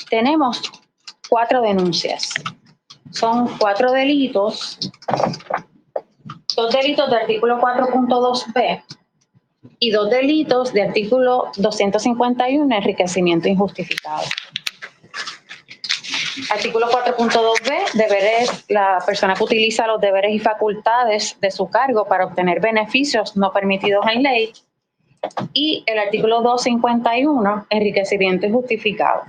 tenemos 4 denuncias. Son 4 delitos, 2 delitos de artículo 4.2b y 2 delitos de artículo 251, enriquecimiento injustificado. Artículo 4.2b, deberes, la persona que utiliza los deberes y facultades de su cargo para obtener beneficios no permitidos en ley. Y el artículo 251, enriquecimiento injustificado.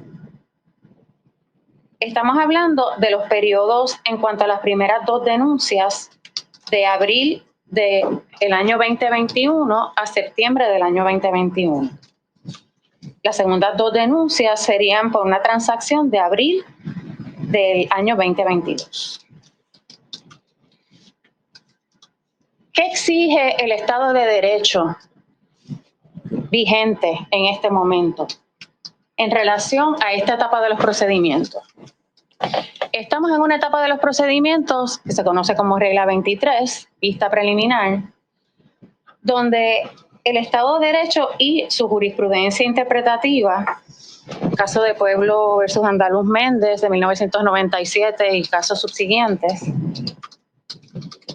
Estamos hablando de los periodos en cuanto a las primeras 2 denuncias de abril del año 2021 a septiembre del año 2021. Las segundas 2 denuncias serían por una transacción de abril del año 2022. ¿Qué exige el Estado de Derecho vigente en este momento en relación a esta etapa de los procedimientos? Estamos en una etapa de los procedimientos que se conoce como regla 23, vista preliminar, donde el Estado de Derecho y su jurisprudencia interpretativa, caso de Pueblo versus Andaluz Méndez de 1997 y casos subsiguientes,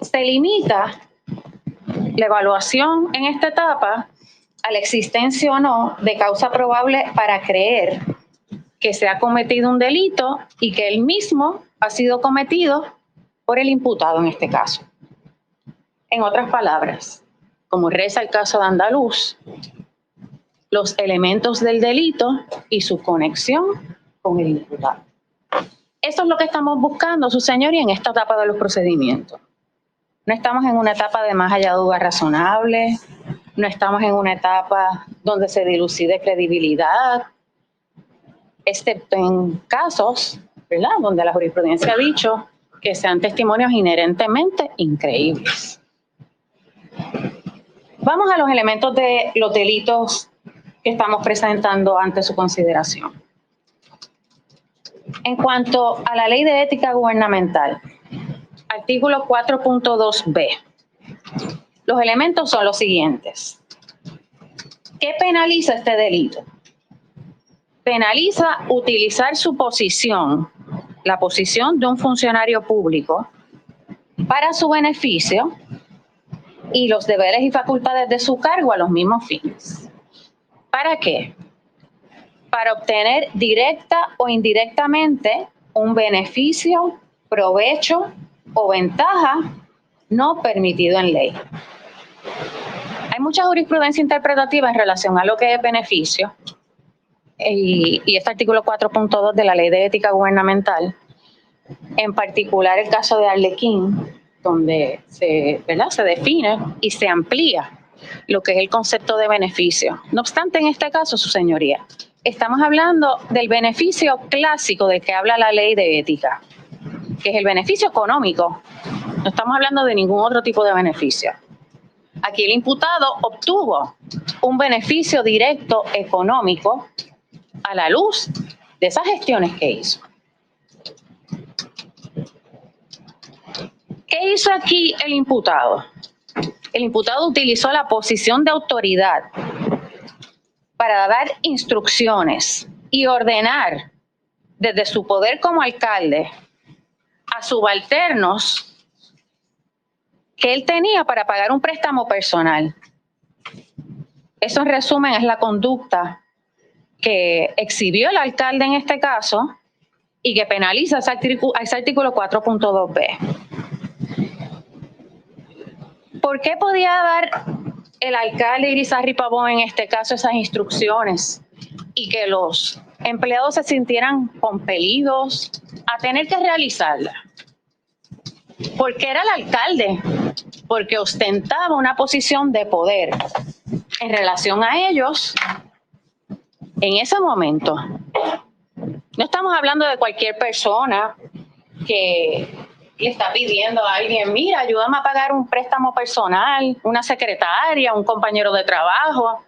se limita la evaluación en esta etapa a la existencia o no de causa probable para creer que se ha cometido un delito y que el mismo ha sido cometido por el imputado en este caso. En otras palabras, como reza el caso de Andaluz, los elementos del delito y su conexión con el imputado. Eso es lo que estamos buscando, su señoría, en esta etapa de los procedimientos. No estamos en una etapa de más allá de duda razonable, no estamos en una etapa donde se dilucide credibilidad, excepto en casos, ¿verdad?, donde la jurisprudencia ha dicho que sean testimonios inherentemente increíbles. Vamos a los elementos de los delitos que estamos presentando ante su consideración. En cuanto a la Ley de Ética Gubernamental, artículo 4.2b, los elementos son los siguientes. ¿Qué penaliza este delito? Penaliza utilizar su posición, la posición de un funcionario público, para su beneficio y los deberes y facultades de su cargo a los mismos fines. ¿Para qué? Para obtener directa o indirectamente un beneficio, provecho o ventaja no permitido en ley. Hay mucha jurisprudencia interpretativa en relación a lo que es beneficio y este artículo 4.2 de la Ley de Ética Gubernamental, en particular el caso de Arlequín, donde se define y se amplía lo que es el concepto de beneficio. No obstante, en este caso, su señoría, estamos hablando del beneficio clásico del que habla la Ley de Ética, que es el beneficio económico. No estamos hablando de ningún otro tipo de beneficio. Aquí el imputado obtuvo un beneficio directo económico a la luz de esas gestiones que hizo. ¿Qué hizo aquí el imputado? El imputado utilizó la posición de autoridad para dar instrucciones y ordenar desde su poder como alcalde a subalternos que él tenía para pagar un préstamo personal. Eso, en resumen, es la conducta que exhibió el alcalde en este caso y que penaliza ese artículo 4.2b. ¿Por qué podía dar el alcalde Irizarry Pavón en este caso esas instrucciones y que los empleados se sintieran compelidos a tener que realizarlas? Porque era el alcalde, porque ostentaba una posición de poder en relación a ellos en ese momento. No estamos hablando de cualquier persona que le está pidiendo a alguien, mira, ayúdame a pagar un préstamo personal, una secretaria, un compañero de trabajo.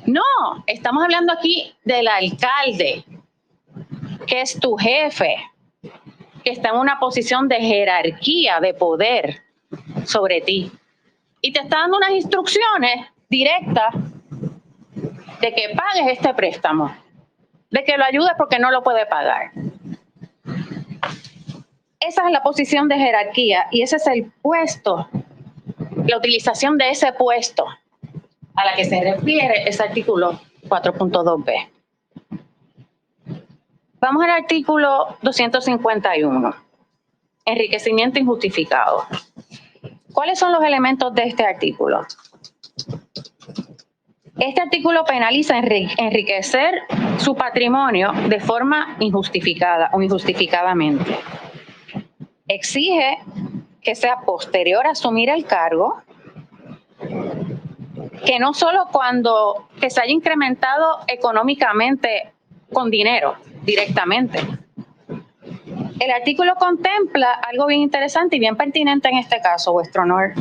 No, estamos hablando aquí del alcalde, que es tu jefe, que está en una posición de jerarquía, de poder sobre ti. Y te está dando unas instrucciones directas de que pagues este préstamo. de que lo ayude porque no lo puede pagar. Esa es la posición de jerarquía y ese es el puesto, la utilización de ese puesto a la que se refiere ese artículo 4.2b. Vamos al artículo 251, enriquecimiento injustificado. ¿Cuáles son los elementos de este artículo? Este artículo penaliza enriquecer su patrimonio de forma injustificada o injustificadamente. Exige que sea posterior a asumir el cargo, que no solo cuando que se haya incrementado económicamente con dinero directamente. El artículo contempla algo bien interesante y bien pertinente en este caso, vuestro honor.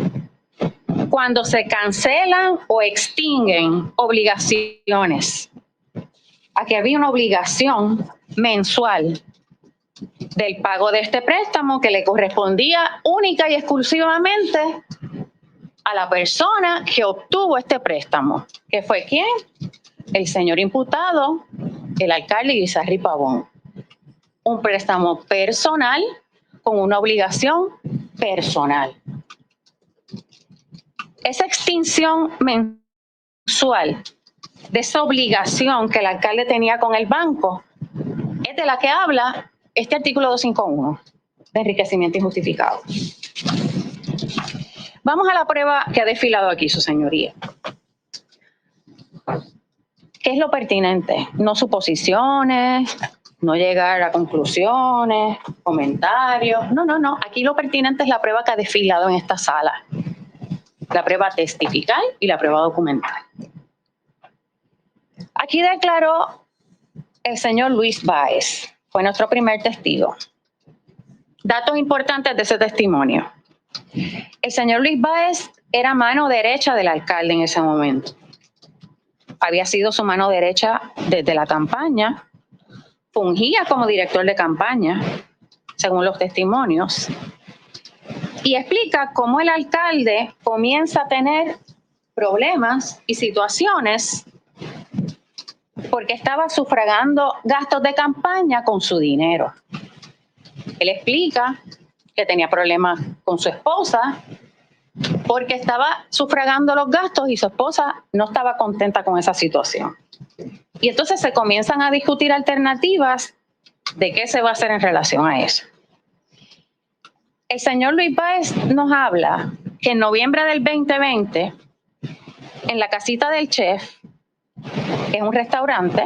Cuando se cancelan o extinguen obligaciones. Aquí había una obligación mensual del pago de este préstamo que le correspondía única y exclusivamente a la persona que obtuvo este préstamo. ¿Que fue quién? El señor imputado, el alcalde Irizarry Pavón. Un préstamo personal con una obligación personal. Esa extinción mensual de esa obligación que el alcalde tenía con el banco es de la que habla este artículo 251 de enriquecimiento injustificado. Vamos a la prueba que ha desfilado aquí, su señoría. ¿Qué es lo pertinente? No suposiciones, no llegar a conclusiones, comentarios. No. Aquí lo pertinente es la prueba que ha desfilado en esta sala. La prueba testifical y la prueba documental. Aquí declaró el señor Luis Báez. Fue nuestro primer testigo. Datos importantes de ese testimonio. El señor Luis Báez era mano derecha del alcalde en ese momento. Había sido su mano derecha desde la campaña. Fungía como director de campaña, según los testimonios. Y explica cómo el alcalde comienza a tener problemas y situaciones porque estaba sufragando gastos de campaña con su dinero. Él explica que tenía problemas con su esposa porque estaba sufragando los gastos y su esposa no estaba contenta con esa situación. Y entonces se comienzan a discutir alternativas de qué se va a hacer en relación a eso. El señor Luis Báez nos habla que en noviembre del 2020, en la casita del chef, que es un restaurante,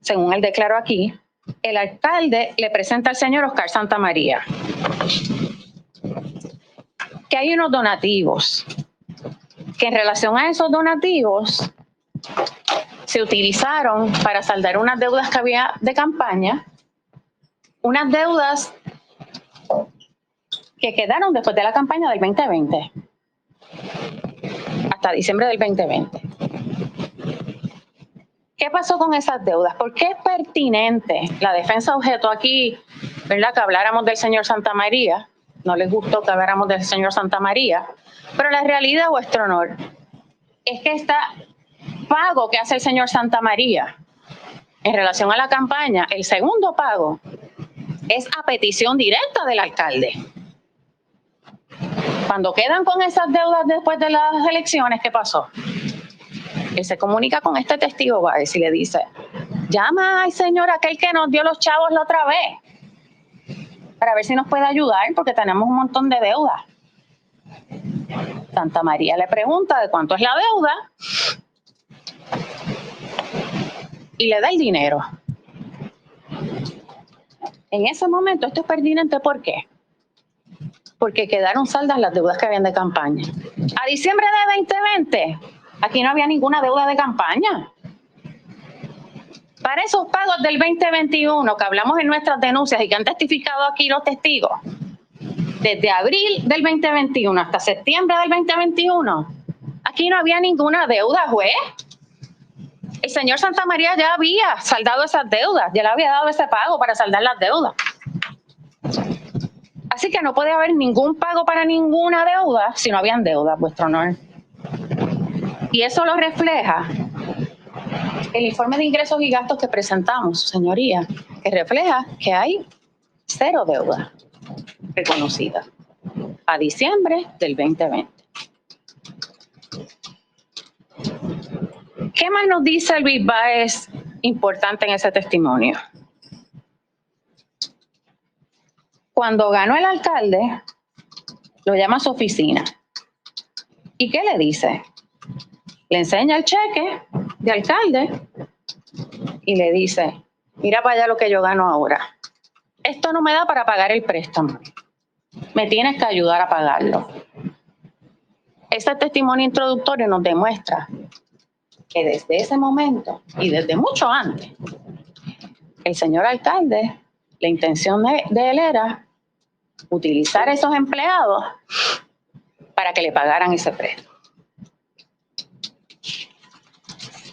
según él declaró aquí, el alcalde le presenta al señor Oscar Santamaría que hay unos donativos, que en relación a esos donativos se utilizaron para saldar unas deudas que había de campaña, unas deudas que quedaron después de la campaña del 2020, hasta diciembre del 2020. ¿Qué pasó con esas deudas? ¿Por qué es pertinente? La defensa objetó aquí, ¿verdad?, que habláramos del señor Santamaría. No les gustó que habláramos del señor Santamaría. Pero la realidad, vuestro honor, es que este pago que hace el señor Santamaría en relación a la campaña, el segundo pago, es a petición directa del alcalde. Cuando quedan con esas deudas después de las elecciones, ¿qué pasó? Él se comunica con este testigo Báez y le dice, llama al señor aquel que nos dio los chavos la otra vez para ver si nos puede ayudar porque tenemos un montón de deudas. Santamaría le pregunta de cuánto es la deuda y le da el dinero. En ese momento esto es pertinente, ¿por qué? Porque quedaron saldas las deudas que habían de campaña. A diciembre de 2020, aquí no había ninguna deuda de campaña. Para esos pagos del 2021 que hablamos en nuestras denuncias y que han testificado aquí los testigos, desde abril del 2021 hasta septiembre del 2021, aquí no había ninguna deuda, juez. El señor Santamaría ya había saldado esas deudas, ya le había dado ese pago para saldar las deudas. Así que no puede haber ningún pago para ninguna deuda si no habían deudas, vuestro honor. Y eso lo refleja el informe de ingresos y gastos que presentamos, señoría, que refleja que hay 0 deuda reconocida a diciembre del 2020. ¿Qué más nos dice Luis Báez importante en ese testimonio? Cuando ganó el alcalde, lo llama a su oficina. ¿Y qué le dice? Le enseña el cheque de alcalde y le dice, mira para allá lo que yo gano ahora. Esto no me da para pagar el préstamo. Me tienes que ayudar a pagarlo. Ese testimonio introductorio nos demuestra que desde ese momento y desde mucho antes, el señor alcalde, la intención de él era utilizar a esos empleados para que le pagaran ese préstamo.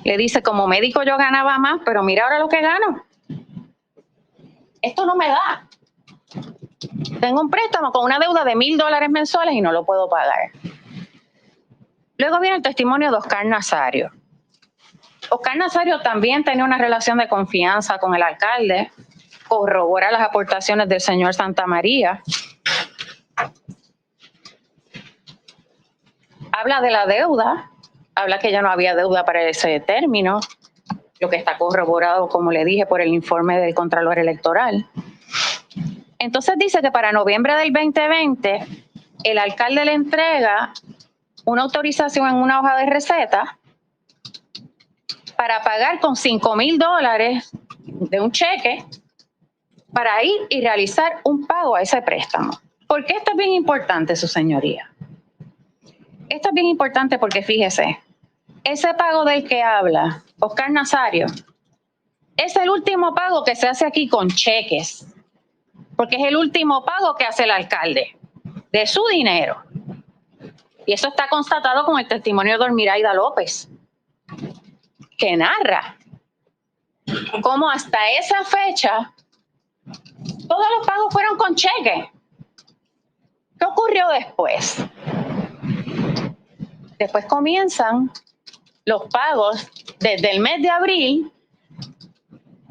Le dice, como médico yo ganaba más, pero mira ahora lo que gano. Esto no me da. Tengo un préstamo con una deuda de $1,000 mensuales y no lo puedo pagar. Luego viene el testimonio de Oscar Nazario. Oscar Nazario también tenía una relación de confianza con el alcalde, corrobora las aportaciones del señor Santamaría, habla de la deuda, habla que ya no había deuda para ese término, lo que está corroborado, como le dije, por el informe del Contralor Electoral. Entonces dice que para noviembre del 2020, el alcalde le entrega una autorización en una hoja de receta para pagar con $5,000 de un cheque para ir y realizar un pago a ese préstamo. ¿Por qué esto es bien importante, su señoría? Esto es bien importante porque fíjese, ese pago del que habla Oscar Nazario es el último pago que se hace aquí con cheques, porque es el último pago que hace el alcalde de su dinero. Y eso está constatado con el testimonio de Dormiraida López, que narra cómo hasta esa fecha todos los pagos fueron con cheque. ¿Qué ocurrió después? Después comienzan los pagos desde el mes de abril,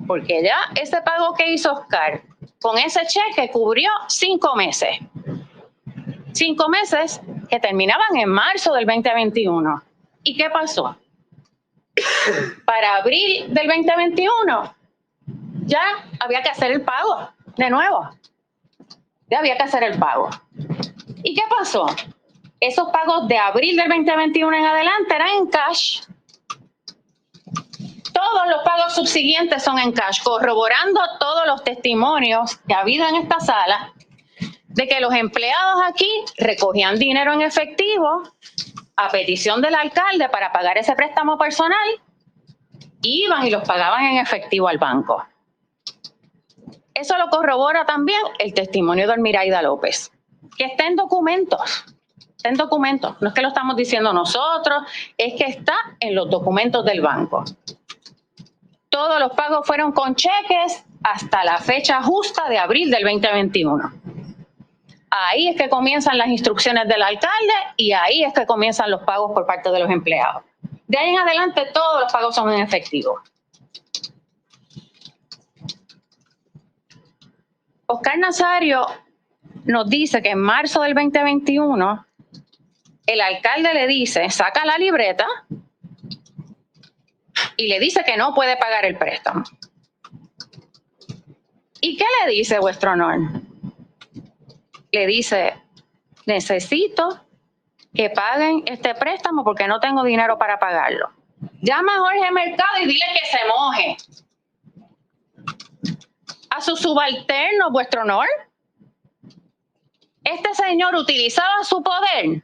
porque ya ese pago que hizo Oscar con ese cheque cubrió 5 meses. 5 meses que terminaban en marzo del 2021. ¿Y qué pasó? Para abril del 2021 ya había que hacer el pago de nuevo. Ya había que hacer el pago. ¿Y qué pasó? Esos pagos de abril del 2021 en adelante eran en cash. Todos los pagos subsiguientes son en cash, corroborando todos los testimonios que ha habido en esta sala de que los empleados aquí recogían dinero en efectivo a petición del alcalde para pagar ese préstamo personal, iban y los pagaban en efectivo al banco. Eso lo corrobora también el testimonio de Dormiraida López, que está en documentos. Está en documentos. No es que lo estamos diciendo nosotros, es que está en los documentos del banco. Todos los pagos fueron con cheques hasta la fecha justa de abril del 2021. Ahí es que comienzan las instrucciones del alcalde y ahí es que comienzan los pagos por parte de los empleados. De ahí en adelante todos los pagos son en efectivo. Oscar Nazario nos dice que en marzo del 2021 el alcalde le dice, saca la libreta y le dice que no puede pagar el préstamo. ¿Y qué le dice, vuestro honor? Le dice, necesito que paguen este préstamo porque no tengo dinero para pagarlo. Llama a Jorge Mercado y dile que se moje. A su subalterno, vuestro honor. Este señor utilizaba su poder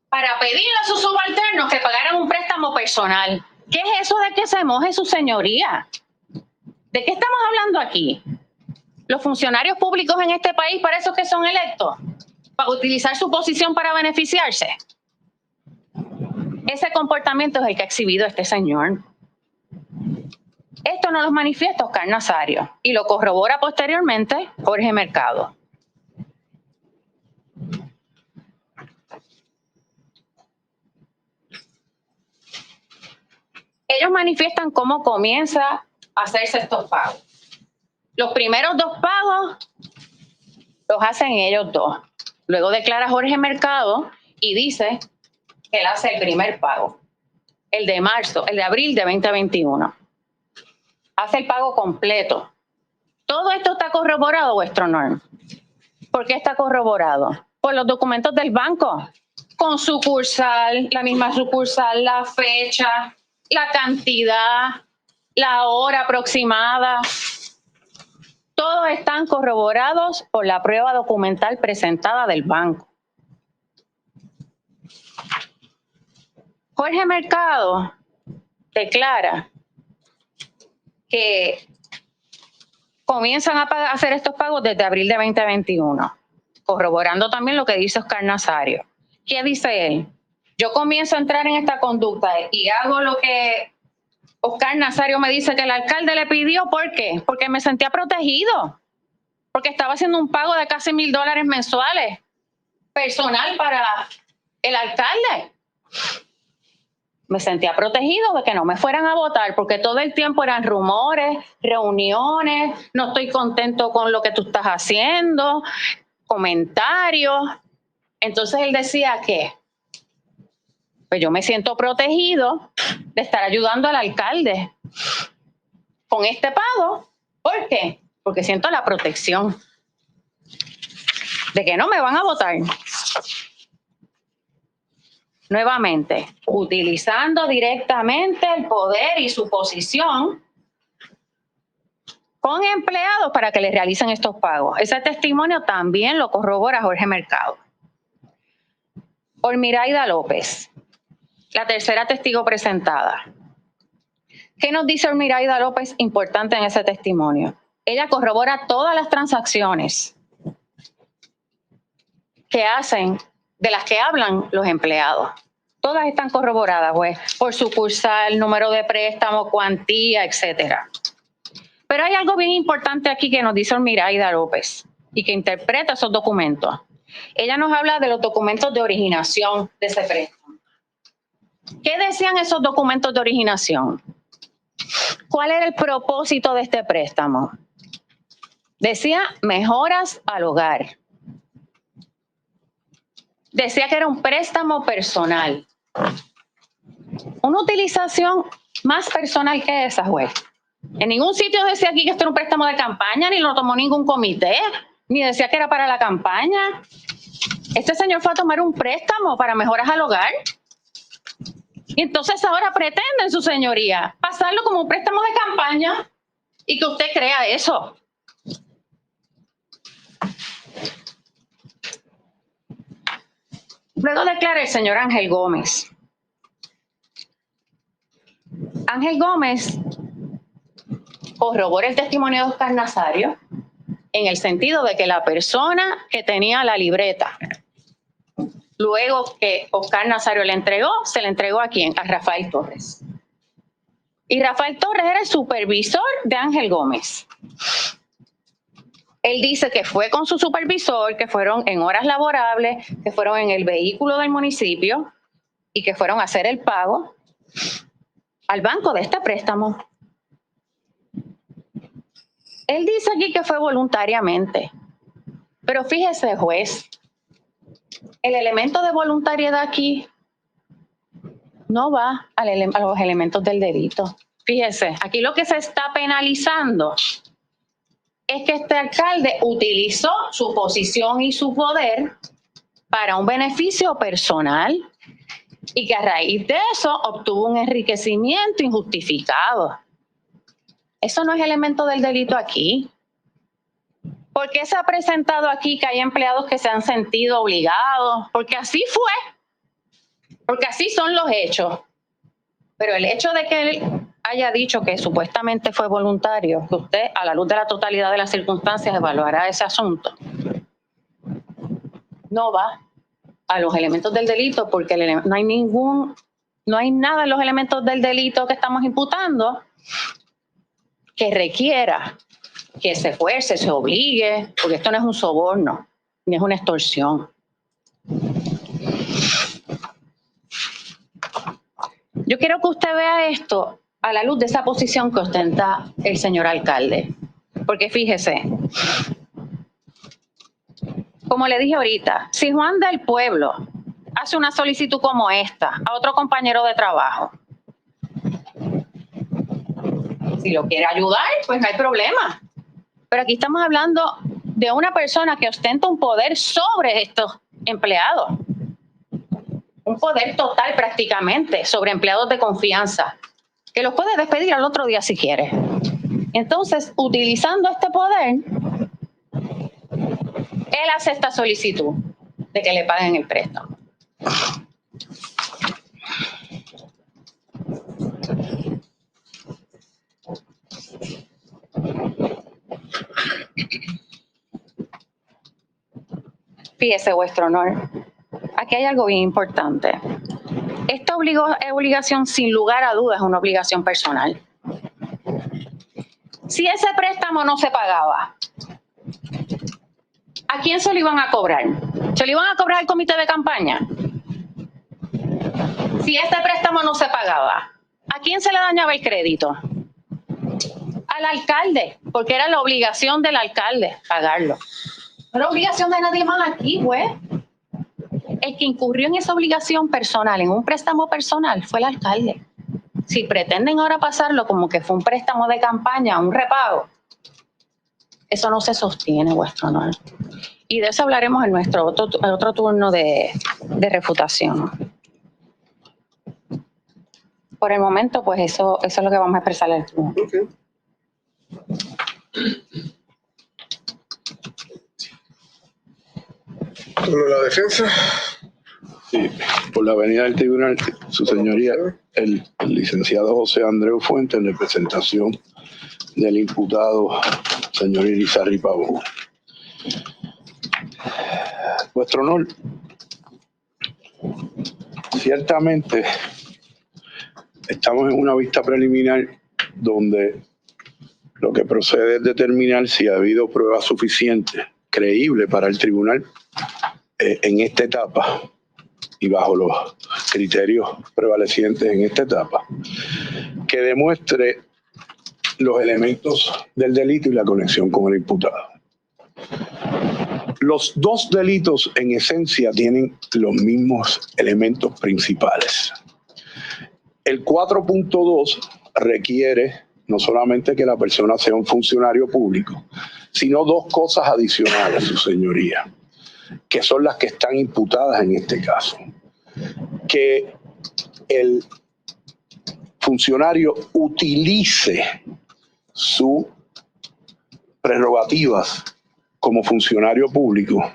para pedirle a sus subalternos que pagaran un préstamo personal. ¿Qué es eso de que se moje, su señoría? ¿De qué estamos hablando aquí? Los funcionarios públicos en este país, para eso que son electos, para utilizar su posición para beneficiarse. Ese comportamiento es el que ha exhibido este señor. Esto no lo manifiesta Oscar Nazario y lo corrobora posteriormente Jorge Mercado. ellos manifiestan cómo comienza a hacerse estos pagos. Los primeros 2 pagos los hacen ellos 2. Luego declara Jorge Mercado y dice que él hace el primer pago, el de marzo, el de abril de 2021. Hace el pago completo. ¿Todo esto está corroborado, vuestro honor? ¿Por qué está corroborado? Por los documentos del banco, con sucursal, la misma sucursal, la fecha, la cantidad, la hora aproximada. Todos están corroborados por la prueba documental presentada del banco. Jorge Mercado declara que comienzan a hacer estos pagos desde abril de 2021, corroborando también lo que dice Oscar Nazario. ¿Qué dice él? Yo comienzo a entrar en esta conducta y hago lo que Oscar Nazario me dice que el alcalde le pidió. ¿Por qué? Porque me sentía protegido, porque estaba haciendo un pago de casi $1,000 mensuales, personal para el alcalde. Me sentía protegido de que no me fueran a votar, porque todo el tiempo eran rumores, reuniones, no estoy contento con lo que tú estás haciendo, comentarios. Entonces él decía que pues yo me siento protegido de estar ayudando al alcalde con este pago. ¿Por qué? Porque siento la protección de que no me van a votar. Nuevamente, utilizando directamente el poder y su posición con empleados para que les realicen estos pagos. Ese testimonio también lo corrobora Jorge Mercado. Olmiraida López, la tercera testigo presentada. ¿Qué nos dice Olmiraida López importante en ese testimonio? Ella corrobora todas las transacciones que hacen, de las que hablan los empleados. Todas están corroboradas, pues, por sucursal, número de préstamo, cuantía, etcétera. Pero hay algo bien importante aquí que nos dice Olmiraida López y que interpreta esos documentos. Ella nos habla de los documentos de originación de ese préstamo. ¿Qué decían esos documentos de originación? ¿Cuál era el propósito de este préstamo? Decía mejoras al hogar. Decía que era un préstamo personal. Una utilización más personal que esa, juez. En ningún sitio decía aquí que esto era un préstamo de campaña, ni lo tomó ningún comité, ni decía que era para la campaña. Este señor fue a tomar un préstamo para mejoras al hogar. Y entonces ahora pretenden, su señoría, pasarlo como un préstamo de campaña y que usted crea eso. Luego declara el señor Ángel Gómez. Ángel Gómez corrobora el testimonio de Oscar Nazario en el sentido de que la persona que tenía la libreta, luego que Oscar Nazario le entregó, se le entregó ¿a quién? A Rafael Torres. Y Rafael Torres era el supervisor de Ángel Gómez. Él dice que fue con su supervisor, que fueron en horas laborables, que fueron en el vehículo del municipio y que fueron a hacer el pago al banco de este préstamo. Él dice aquí que fue voluntariamente, pero fíjese, juez, el elemento de voluntariedad aquí no va a los elementos del delito. Fíjese, aquí lo que se está penalizando es que este alcalde utilizó su posición y su poder para un beneficio personal y que a raíz de eso obtuvo un enriquecimiento injustificado. Eso no es elemento del delito aquí. ¿Por qué se ha presentado aquí que hay empleados que se han sentido obligados? Porque así fue. Porque así son los hechos. Pero el hecho de que él haya dicho que supuestamente fue voluntario, que usted, a la luz de la totalidad de las circunstancias, evaluará ese asunto, no va a los elementos del delito, porque no hay nada en los elementos del delito que estamos imputando que requiera que se fuerce, se obligue, porque esto no es un soborno, ni es una extorsión. Yo quiero que usted vea esto a la luz de esa posición que ostenta el señor alcalde. Porque fíjese, como le dije ahorita, si Juan del Pueblo hace una solicitud como esta a otro compañero de trabajo, si lo quiere ayudar, pues no hay problema. Pero aquí estamos hablando de una persona que ostenta un poder sobre estos empleados. Un poder total prácticamente sobre empleados de confianza, que los puede despedir al otro día si quiere. Entonces, utilizando este poder, él hace esta solicitud de que le paguen el préstamo. Fíjese, vuestro honor, aquí hay algo bien importante. Esta obligación, sin lugar a dudas, es una obligación personal. Si ese préstamo no se pagaba, ¿a quién se lo iban a cobrar? ¿Se lo iban a cobrar al comité de campaña? Si este préstamo no se pagaba, ¿a quién se le dañaba el crédito? Al alcalde, porque era la obligación del alcalde pagarlo. No era obligación de nadie más aquí, pues. El que incurrió en esa obligación personal, en un préstamo personal, fue el alcalde. Si pretenden ahora pasarlo como que fue un préstamo de campaña, un repago, eso no se sostiene, vuestro honor. Y de eso hablaremos en nuestro otro turno de refutación. Por el momento, pues eso es lo que vamos a expresar en el turno. Okay. ¿Turno de la defensa? Sí, por la avenida del tribunal, su señoría, el licenciado José Andreu Fuentes, en representación del imputado señor Irizarry Pavón. Vuestro honor, ciertamente estamos en una vista preliminar donde lo que procede es determinar si ha habido pruebas suficientes, creíbles para el tribunal en esta etapa y bajo los criterios prevalecientes en esta etapa, que demuestre los elementos del delito y la conexión con el imputado. Los dos delitos en esencia tienen los mismos elementos principales. El 4.2 requiere no solamente que la persona sea un funcionario público, sino dos cosas adicionales, su señoría, que son las que están imputadas en este caso. Que el funcionario utilice sus prerrogativas como funcionario público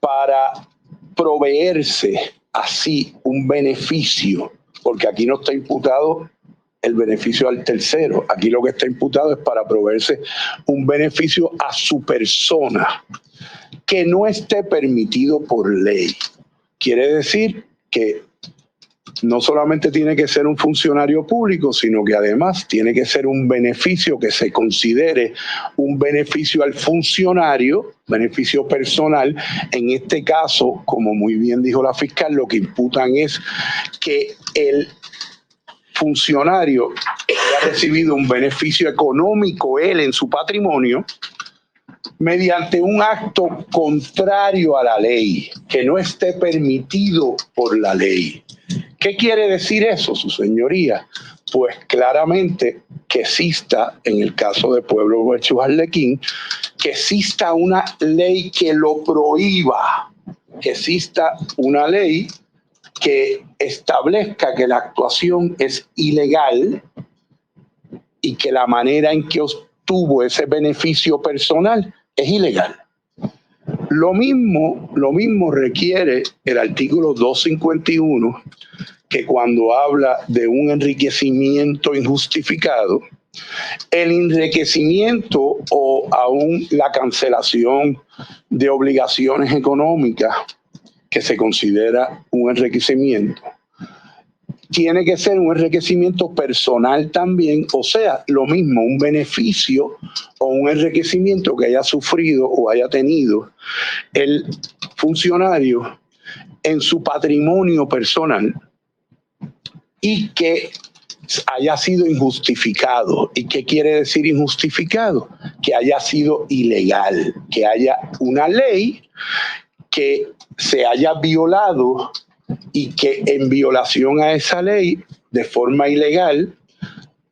para proveerse así un beneficio, porque aquí no está imputado el beneficio al tercero, aquí lo que está imputado es para proveerse un beneficio a su persona que no esté permitido por ley. Quiere decir que no solamente tiene que ser un funcionario público, sino que además tiene que ser un beneficio que se considere un beneficio al funcionario, beneficio personal. En este caso, como muy bien dijo la fiscal, lo que imputan es que el funcionario ha recibido un beneficio económico, él en su patrimonio, mediante un acto contrario a la ley, que no esté permitido por la ley. ¿Qué quiere decir eso, su señoría? Pues claramente que exista, en el caso de Pueblo versus Arlequín, que exista una ley que lo prohíba, que exista una ley que establezca que la actuación es ilegal y que la manera en que obtuvo ese beneficio personal es ilegal. Lo mismo requiere el artículo 251, que cuando habla de un enriquecimiento injustificado, el enriquecimiento o aún la cancelación de obligaciones económicas que se considera un enriquecimiento, tiene que ser un enriquecimiento personal también, o sea, lo mismo, un beneficio o un enriquecimiento que haya sufrido o haya tenido el funcionario en su patrimonio personal y que haya sido injustificado. ¿Y qué quiere decir injustificado? Que haya sido ilegal, que haya una ley que se haya violado y que en violación a esa ley, de forma ilegal,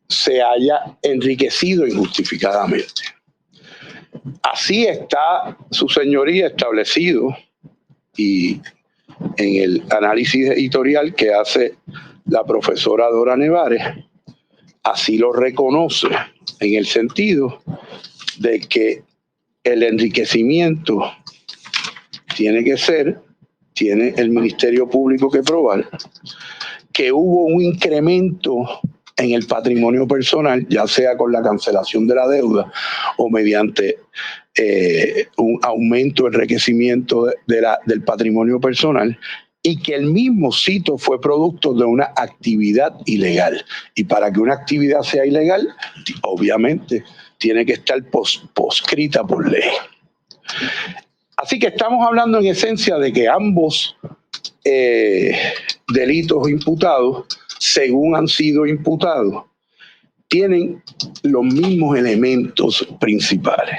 se haya enriquecido injustificadamente. Así está, su señoría, establecido, y en el análisis editorial que hace la profesora Dora Nevares, así lo reconoce, en el sentido de que el enriquecimiento tiene el Ministerio Público que probar que hubo un incremento en el patrimonio personal, ya sea con la cancelación de la deuda o mediante un aumento, enriquecimiento del patrimonio personal, y que el mismo sitio fue producto de una actividad ilegal. Y para que una actividad sea ilegal, obviamente, tiene que estar proscrita por ley. Así que estamos hablando en esencia de que ambos delitos imputados, según han sido imputados, tienen los mismos elementos principales.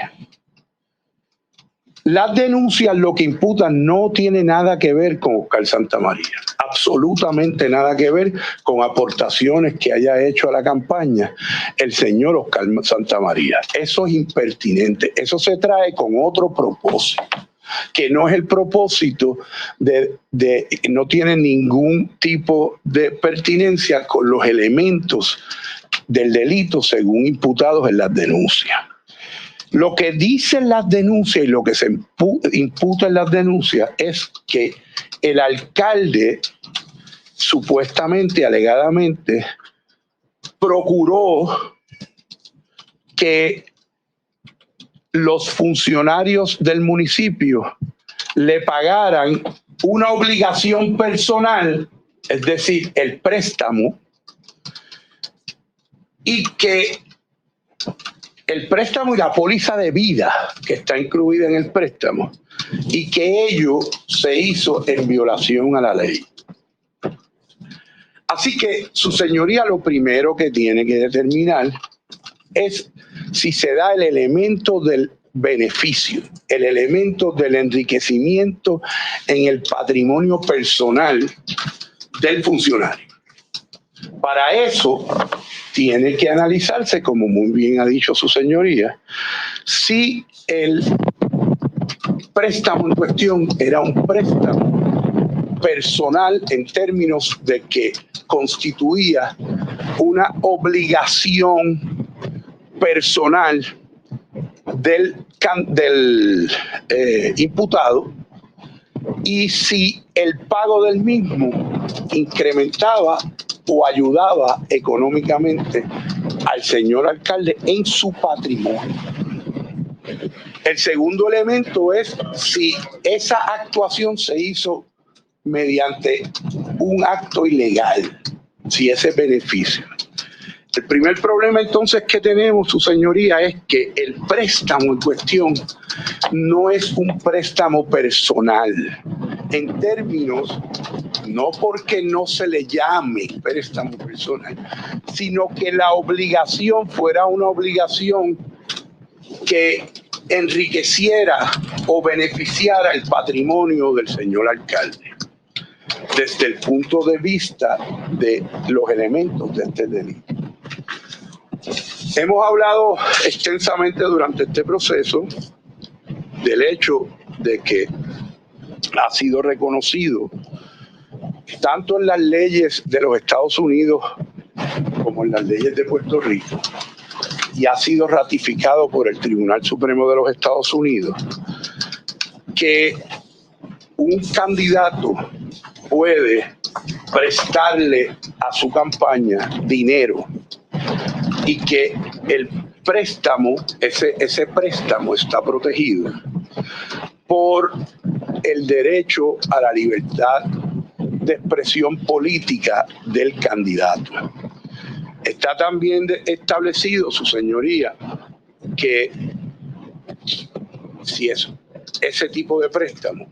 Las denuncias lo que imputan no tiene nada que ver con Oscar Santamaría, absolutamente nada que ver con aportaciones que haya hecho a la campaña el señor Oscar Santamaría. Eso es impertinente, eso se trae con otro propósito, que no es el propósito no tiene ningún tipo de pertinencia con los elementos del delito según imputados en las denuncias. Lo que dicen las denuncias y lo que se imputa en las denuncias es que el alcalde, supuestamente, alegadamente, procuró que los funcionarios del municipio le pagaran una obligación personal, es decir, el préstamo, y que el préstamo y la póliza de vida que está incluida en el préstamo, y que ello se hizo en violación a la ley. Así que su señoría lo primero que tiene que determinar es si se da el elemento del beneficio, el elemento del enriquecimiento en el patrimonio personal del funcionario. Para eso tiene que analizarse, como muy bien ha dicho su señoría, si el préstamo en cuestión era un préstamo personal en términos de que constituía una obligación personal del imputado, y si el pago del mismo incrementaba o ayudaba económicamente al señor alcalde en su patrimonio. El segundo elemento es si esa actuación se hizo mediante un acto ilegal, si ese beneficio. El primer problema entonces que tenemos, su señoría, es que el préstamo en cuestión no es un préstamo personal, en términos, no porque no se le llame préstamo personal, sino que la obligación fuera una obligación que enriqueciera o beneficiara el patrimonio del señor alcalde, desde el punto de vista de los elementos de este delito. Hemos hablado extensamente durante este proceso del hecho de que ha sido reconocido tanto en las leyes de los Estados Unidos como en las leyes de Puerto Rico, y ha sido ratificado por el Tribunal Supremo de los Estados Unidos, que un candidato puede prestarle a su campaña dinero y que el préstamo, ese préstamo está protegido por el derecho a la libertad de expresión política del candidato. Está también establecido, su señoría, que si es ese tipo de préstamo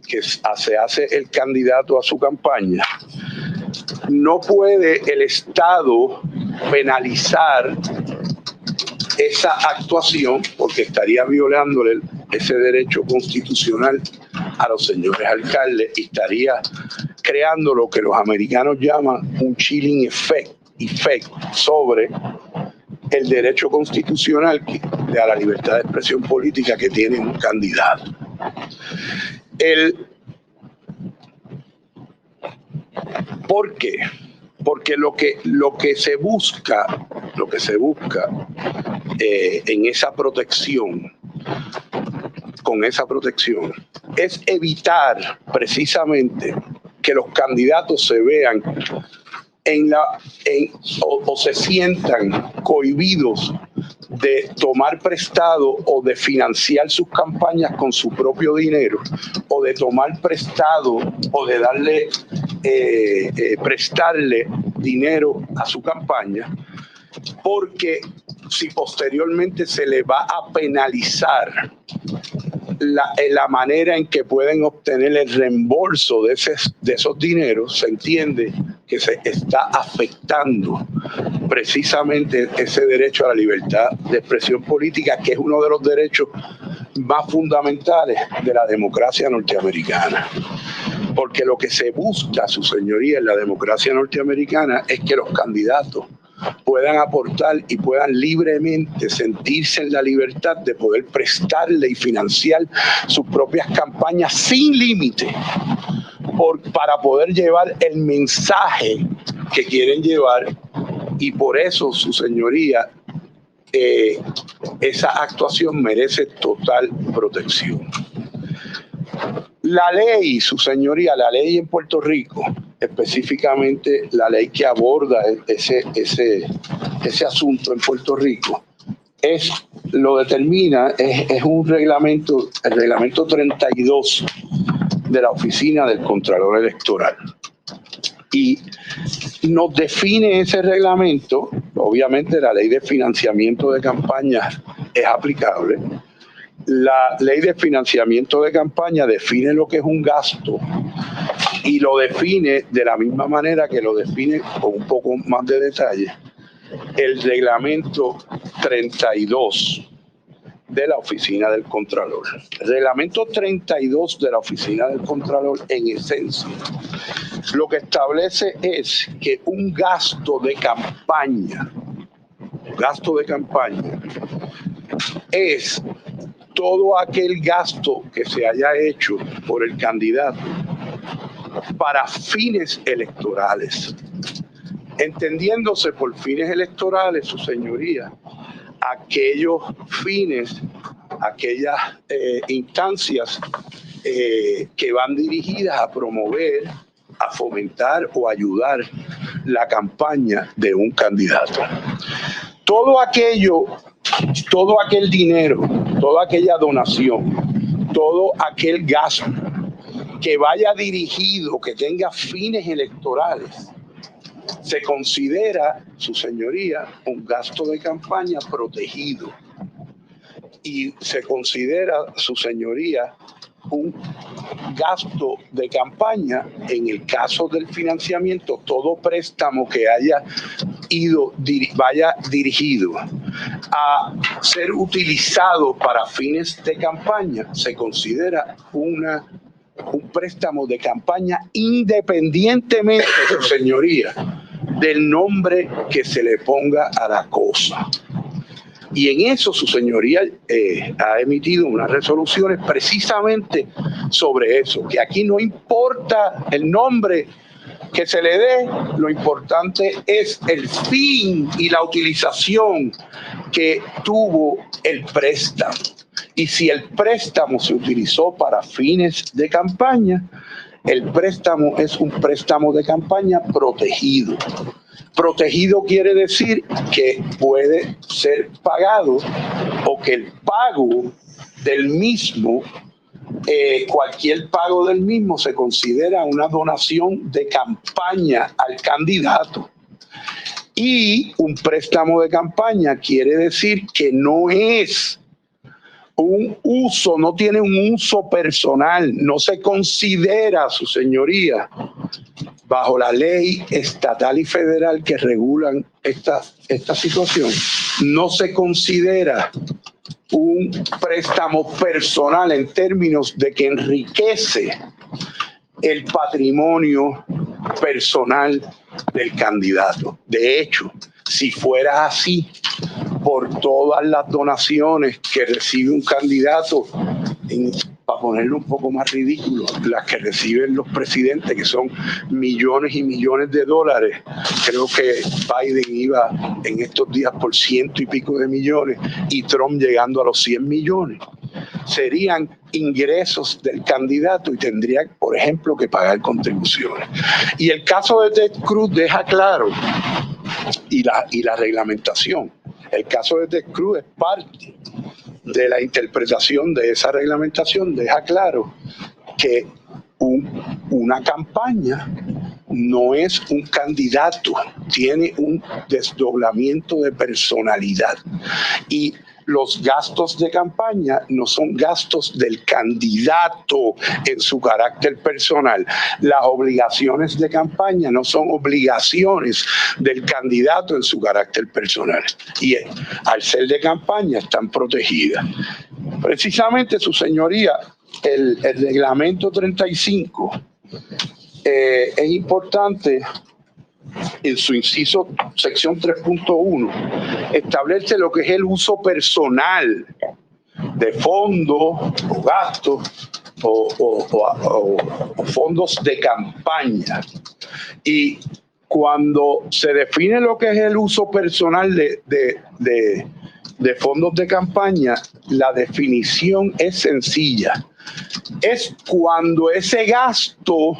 que se hace el candidato a su campaña, no puede el Estado penalizar esa actuación, porque estaría violándole ese derecho constitucional a los señores alcaldes y estaría creando lo que los americanos llaman un chilling effect sobre el derecho constitucional a la libertad de expresión política que tiene un candidato. ¿Por qué? Porque lo que se busca en esa protección, con esa protección, es evitar precisamente que los candidatos se vean o se sientan cohibidos de tomar prestado o de financiar sus campañas con su propio dinero, o de tomar prestado o de darle prestarle dinero a su campaña, porque si posteriormente se le va a penalizar la manera en que pueden obtener el reembolso de esos dineros, se entiende que se está afectando precisamente ese derecho a la libertad de expresión política, que es uno de los derechos más fundamentales de la democracia norteamericana. Porque lo que se busca, su señoría, en la democracia norteamericana es que los candidatos puedan aportar y puedan libremente sentirse en la libertad de poder prestarle y financiar sus propias campañas sin límite para poder llevar el mensaje que quieren llevar, y por eso, su señoría, esa actuación merece total protección. La ley, su señoría, la ley en Puerto Rico, específicamente la ley que aborda ese asunto en Puerto Rico, lo determina, es un reglamento, el reglamento 32 de la Oficina del Contralor Electoral. Y nos define ese reglamento. Obviamente la ley de financiamiento de campañas es aplicable. La ley de financiamiento de campaña define lo que es un gasto y lo define de la misma manera que lo define con un poco más de detalle el reglamento 32 de la Oficina del Contralor. El reglamento 32 de la Oficina del Contralor, en esencia, lo que establece es que un gasto de campaña es todo aquel gasto que se haya hecho por el candidato para fines electorales. Entendiéndose por fines electorales, su señoría, aquellos fines, aquellas instancias que van dirigidas a promover, a fomentar o ayudar la campaña de un candidato. Todo aquel dinero, toda aquella donación, todo aquel gasto que vaya dirigido, que tenga fines electorales, se considera, su señoría, un gasto de campaña protegido. Y se considera, su señoría, un gasto de campaña en el caso del financiamiento, todo préstamo que vaya dirigido a ser utilizado para fines de campaña, se considera un préstamo de campaña independientemente, su señoría, del nombre que se le ponga a la cosa. Y en eso su señoría ha emitido unas resoluciones precisamente sobre eso, que aquí no importa el nombre que se le dé, lo importante es el fin y la utilización que tuvo el préstamo. Y si el préstamo se utilizó para fines de campaña, el préstamo es un préstamo de campaña protegido. Protegido quiere decir que puede ser pagado o que el pago del mismo, cualquier pago del mismo se considera una donación de campaña al candidato. Y un préstamo de campaña quiere decir que no es un uso, no tiene un uso personal, no se considera, su señoría, bajo la ley estatal y federal que regulan esta situación, no se considera un préstamo personal en términos de que enriquece el patrimonio personal del candidato. De hecho, si fuera así, por todas las donaciones que recibe un candidato, para ponerlo un poco más ridículo, las que reciben los presidentes, que son millones y millones de dólares. Creo que Biden iba en estos días por 100 y pico de millones y Trump llegando a los 100 millones. Serían ingresos del candidato y tendrían, por ejemplo, que pagar contribuciones. Y el caso de Ted Cruz deja claro, y la reglamentación, el caso de Ted Cruz es parte de la interpretación de esa reglamentación, deja claro que una campaña no es un candidato, tiene un desdoblamiento de personalidad. Y los gastos de campaña no son gastos del candidato en su carácter personal. Las obligaciones de campaña no son obligaciones del candidato en su carácter personal. Y al ser de campaña están protegidas. Precisamente, su señoría, el reglamento 35 es importante. En su inciso, sección 3.1, establece lo que es el uso personal de fondos o gastos o fondos de campaña. Y cuando se define lo que es el uso personal de fondos de campaña, la definición es sencilla. Es cuando ese gasto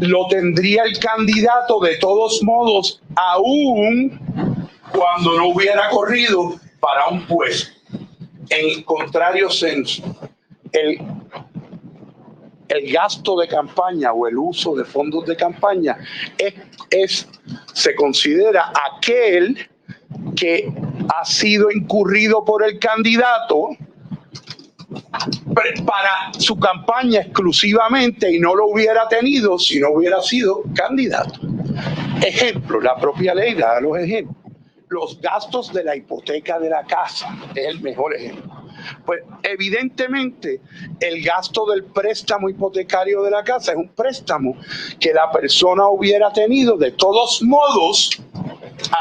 lo tendría el candidato de todos modos, aún cuando no hubiera corrido para un puesto. En contrario sensu, el gasto de campaña o el uso de fondos de campaña se considera aquel que ha sido incurrido por el candidato para su campaña exclusivamente y no lo hubiera tenido si no hubiera sido candidato. Ejemplo, la propia ley da los ejemplos. Los gastos de la hipoteca de la casa es el mejor ejemplo. Pues evidentemente el gasto del préstamo hipotecario de la casa es un préstamo que la persona hubiera tenido de todos modos,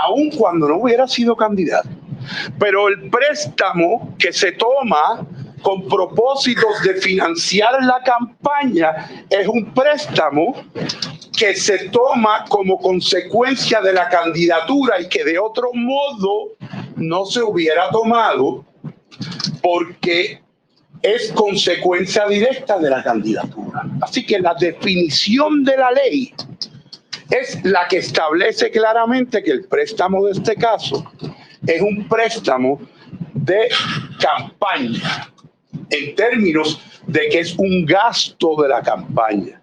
aun cuando no hubiera sido candidato. Pero el préstamo que se toma con propósitos de financiar la campaña es un préstamo que se toma como consecuencia de la candidatura y que de otro modo no se hubiera tomado porque es consecuencia directa de la candidatura. Así que la definición de la ley es la que establece claramente que el préstamo de este caso es un préstamo de campaña, en términos de que es un gasto de la campaña.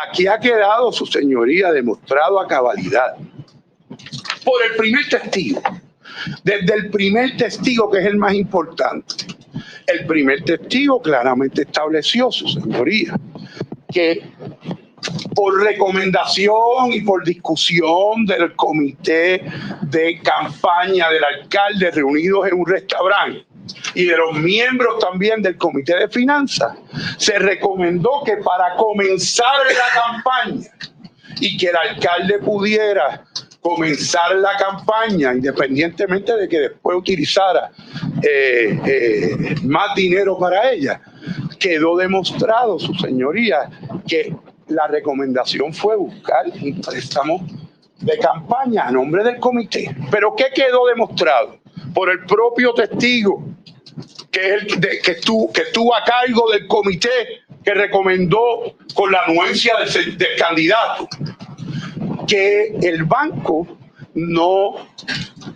Aquí ha quedado, su señoría, demostrado a cabalidad por el primer testigo. Desde el primer testigo, que es el más importante. El primer testigo claramente estableció, su señoría, que por recomendación y por discusión del comité de campaña del alcalde reunidos en un restaurante y de los miembros también del comité de finanzas, se recomendó que para comenzar la campaña y que el alcalde pudiera comenzar la campaña, independientemente de que después utilizara más dinero para ella, quedó demostrado, su señoría, que la recomendación fue buscar un préstamo de campaña a nombre del comité. ¿Pero qué quedó demostrado? Por el propio testigo que estuvo a cargo del comité que recomendó con la anuencia del candidato, que el banco no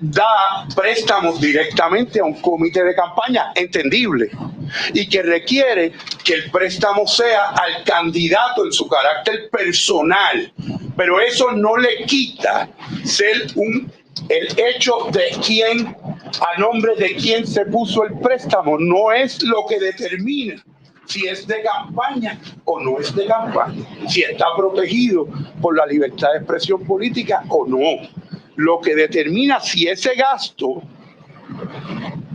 da préstamos directamente a un comité de campaña, entendible, y que requiere que el préstamo sea al candidato en su carácter personal, pero eso no le quita ser el hecho de quién, a nombre de quién se puso el préstamo, no es lo que determina si es de campaña o no es de campaña, si está protegido por la libertad de expresión política o no. Lo que determina si ese gasto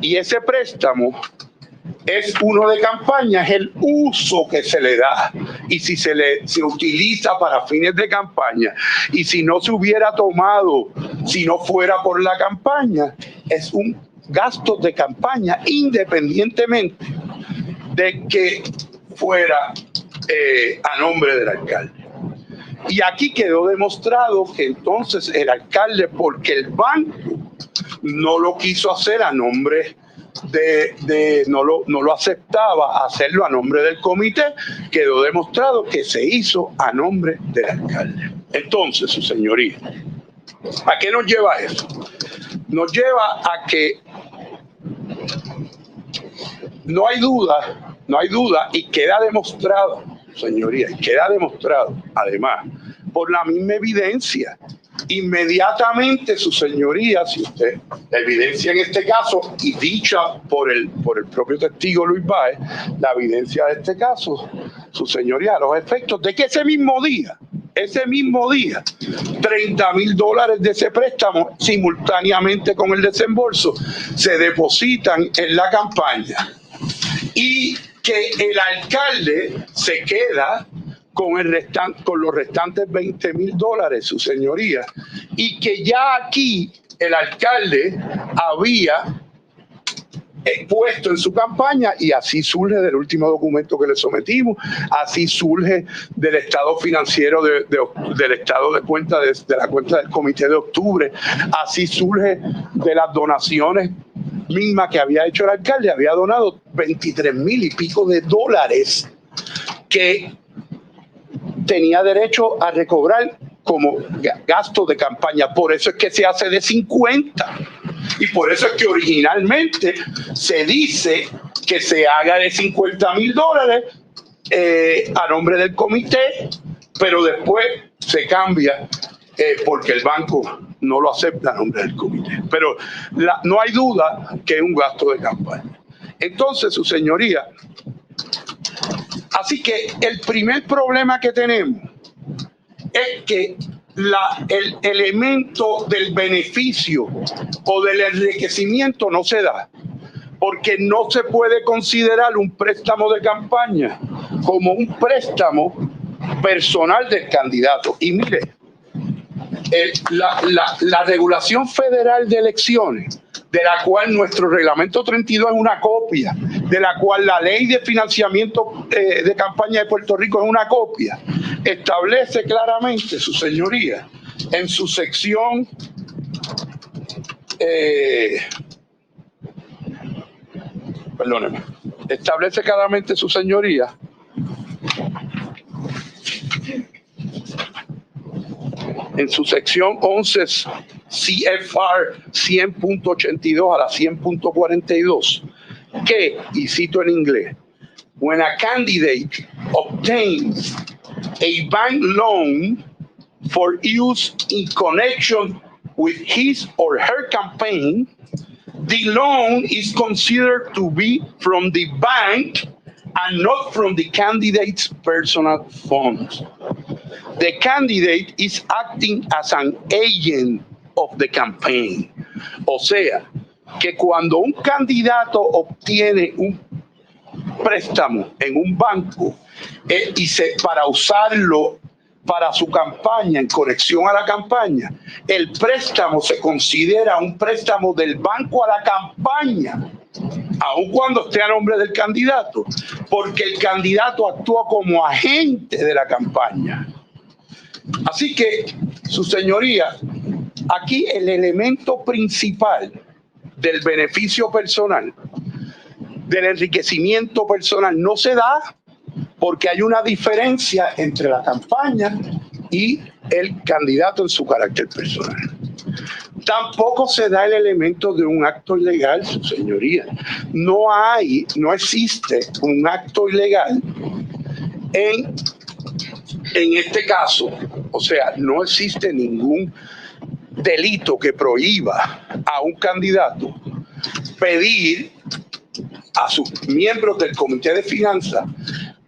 y ese préstamo es uno de campaña es el uso que se le da, y si se utiliza para fines de campaña, y si no se hubiera tomado, si no fuera por la campaña, es un gasto de campaña independientemente de que fuera a nombre del alcalde. Y aquí quedó demostrado que entonces el alcalde, porque el banco no lo quiso hacer a nombre no lo aceptaba hacerlo a nombre del comité, quedó demostrado que se hizo a nombre del alcalde. Entonces, su señoría, ¿a qué nos lleva eso? Nos lleva a que no hay duda y queda demostrado, señoría, y queda demostrado además por la misma evidencia. Inmediatamente, su señoría, si usted, la evidencia en este caso, y dicha por el propio testigo Luis Báez, la evidencia de este caso, su señoría, los efectos de que ese mismo día, $30,000 de ese préstamo, simultáneamente con el desembolso, se depositan en la campaña, y que el alcalde se queda con los restantes $20,000, su señoría, y que ya aquí el alcalde había puesto en su campaña, y así surge del último documento que le sometimos, así surge del estado financiero del estado de cuenta de la cuenta del comité de octubre, así surge de las donaciones mismas que había hecho el alcalde. Había donado 23,000 y pico de dólares que tenía derecho a recobrar como gasto de campaña. Por eso es que se hace de 50. Y por eso es que originalmente se dice que se haga de $50,000 a nombre del comité, pero después se cambia porque el banco no lo acepta a nombre del comité. Pero no hay duda que es un gasto de campaña. Entonces, su señoría, así que el primer problema que tenemos es que el elemento del beneficio o del enriquecimiento no se da, porque no se puede considerar un préstamo de campaña como un préstamo personal del candidato. Y mire, la regulación federal de elecciones, de la cual nuestro reglamento 32 es una copia, de la cual la ley de financiamiento de campaña de Puerto Rico es una copia, establece claramente, su señoría, en su sección establece claramente, su señoría, en su sección 11 CFR 100.82 a la 100.42, que, y cito en inglés, when a candidate obtains a bank loan for use in connection with his or her campaign, the loan is considered to be from the bank and not from the candidate's personal funds. The candidate is acting as an agent of the campaign. O sea, que cuando un candidato obtiene un préstamo en un banco para usarlo para su campaña, en conexión a la campaña, el préstamo se considera un préstamo del banco a la campaña, aun cuando esté a nombre del candidato, porque el candidato actúa como agente de la campaña. Así que, su señoría, aquí el elemento principal del beneficio personal, del enriquecimiento personal, no se da porque hay una diferencia entre la campaña y el candidato en su carácter personal. Tampoco se da el elemento de un acto ilegal, su señoría. No existe un acto ilegal en este caso. O sea, no existe ningún delito que prohíba a un candidato pedir a sus miembros del Comité de Finanzas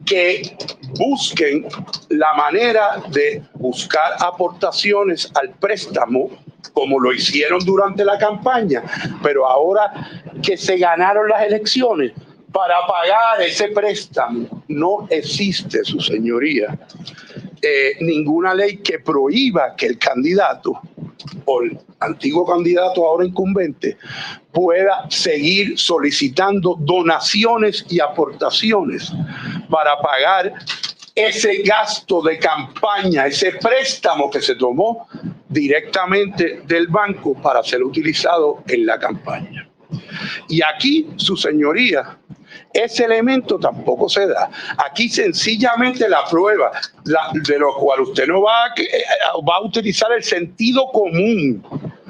que busquen la manera de buscar aportaciones al préstamo, como lo hicieron durante la campaña, pero ahora que se ganaron las elecciones, para pagar ese préstamo. No existe, su señoría, ninguna ley que prohíba que el candidato o el antiguo candidato ahora incumbente pueda seguir solicitando donaciones y aportaciones para pagar ese gasto de campaña, ese préstamo que se tomó directamente del banco para ser utilizado en la campaña. Y aquí, su señoría, ese elemento tampoco se da. Aquí sencillamente la prueba, de lo cual usted no va a utilizar el sentido común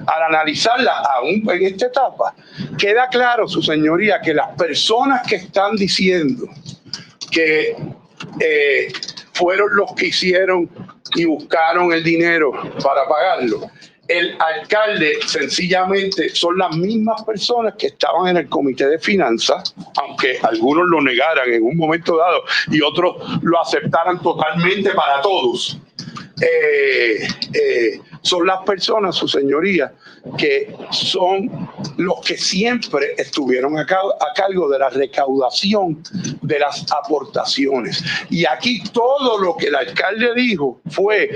al analizarla aún en esta etapa, queda claro, su señoría, que las personas que están diciendo que fueron los que hicieron y buscaron el dinero para pagarlo, el alcalde sencillamente son las mismas personas que estaban en el Comité de Finanzas, aunque algunos lo negaran en un momento dado y otros lo aceptaran totalmente para todos. Son las personas, su señoría, que son los que siempre estuvieron a cargo de la recaudación de las aportaciones. Y aquí todo lo que el alcalde dijo fue: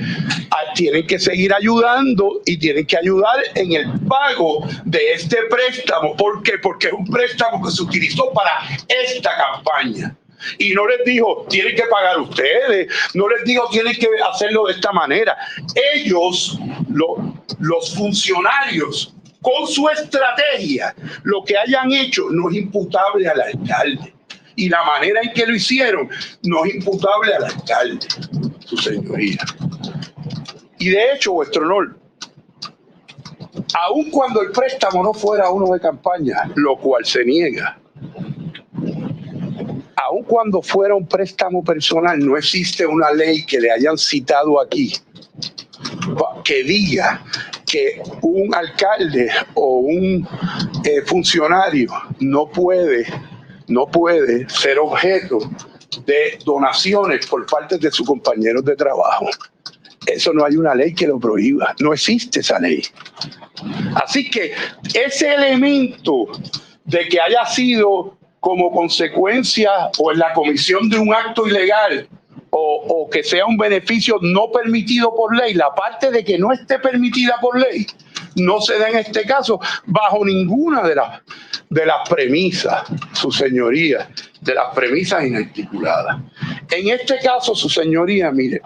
tienen que seguir ayudando y tienen que ayudar en el pago de este préstamo. ¿Por qué? Porque es un préstamo que se utilizó para esta campaña. Y no les dijo, tienen que pagar ustedes, no les dijo, tienen que hacerlo de esta manera. Ellos, los funcionarios, con su estrategia, lo que hayan hecho no es imputable al alcalde. Y la manera en que lo hicieron no es imputable al alcalde, su señoría. Y de hecho, vuestro honor, aun cuando el préstamo no fuera uno de campaña, lo cual se niega, aun cuando fuera un préstamo personal, no existe una ley que le hayan citado aquí que diga que un alcalde o un funcionario no puede ser objeto de donaciones por parte de sus compañeros de trabajo. Eso no hay una ley que lo prohíba, no existe esa ley. Así que ese elemento de que haya sido como consecuencia o en la comisión de un acto ilegal o que sea un beneficio no permitido por ley, la parte de que no esté permitida por ley no se da en este caso bajo ninguna de las premisas, su señoría, de las premisas inarticuladas. En este caso, su señoría, mire,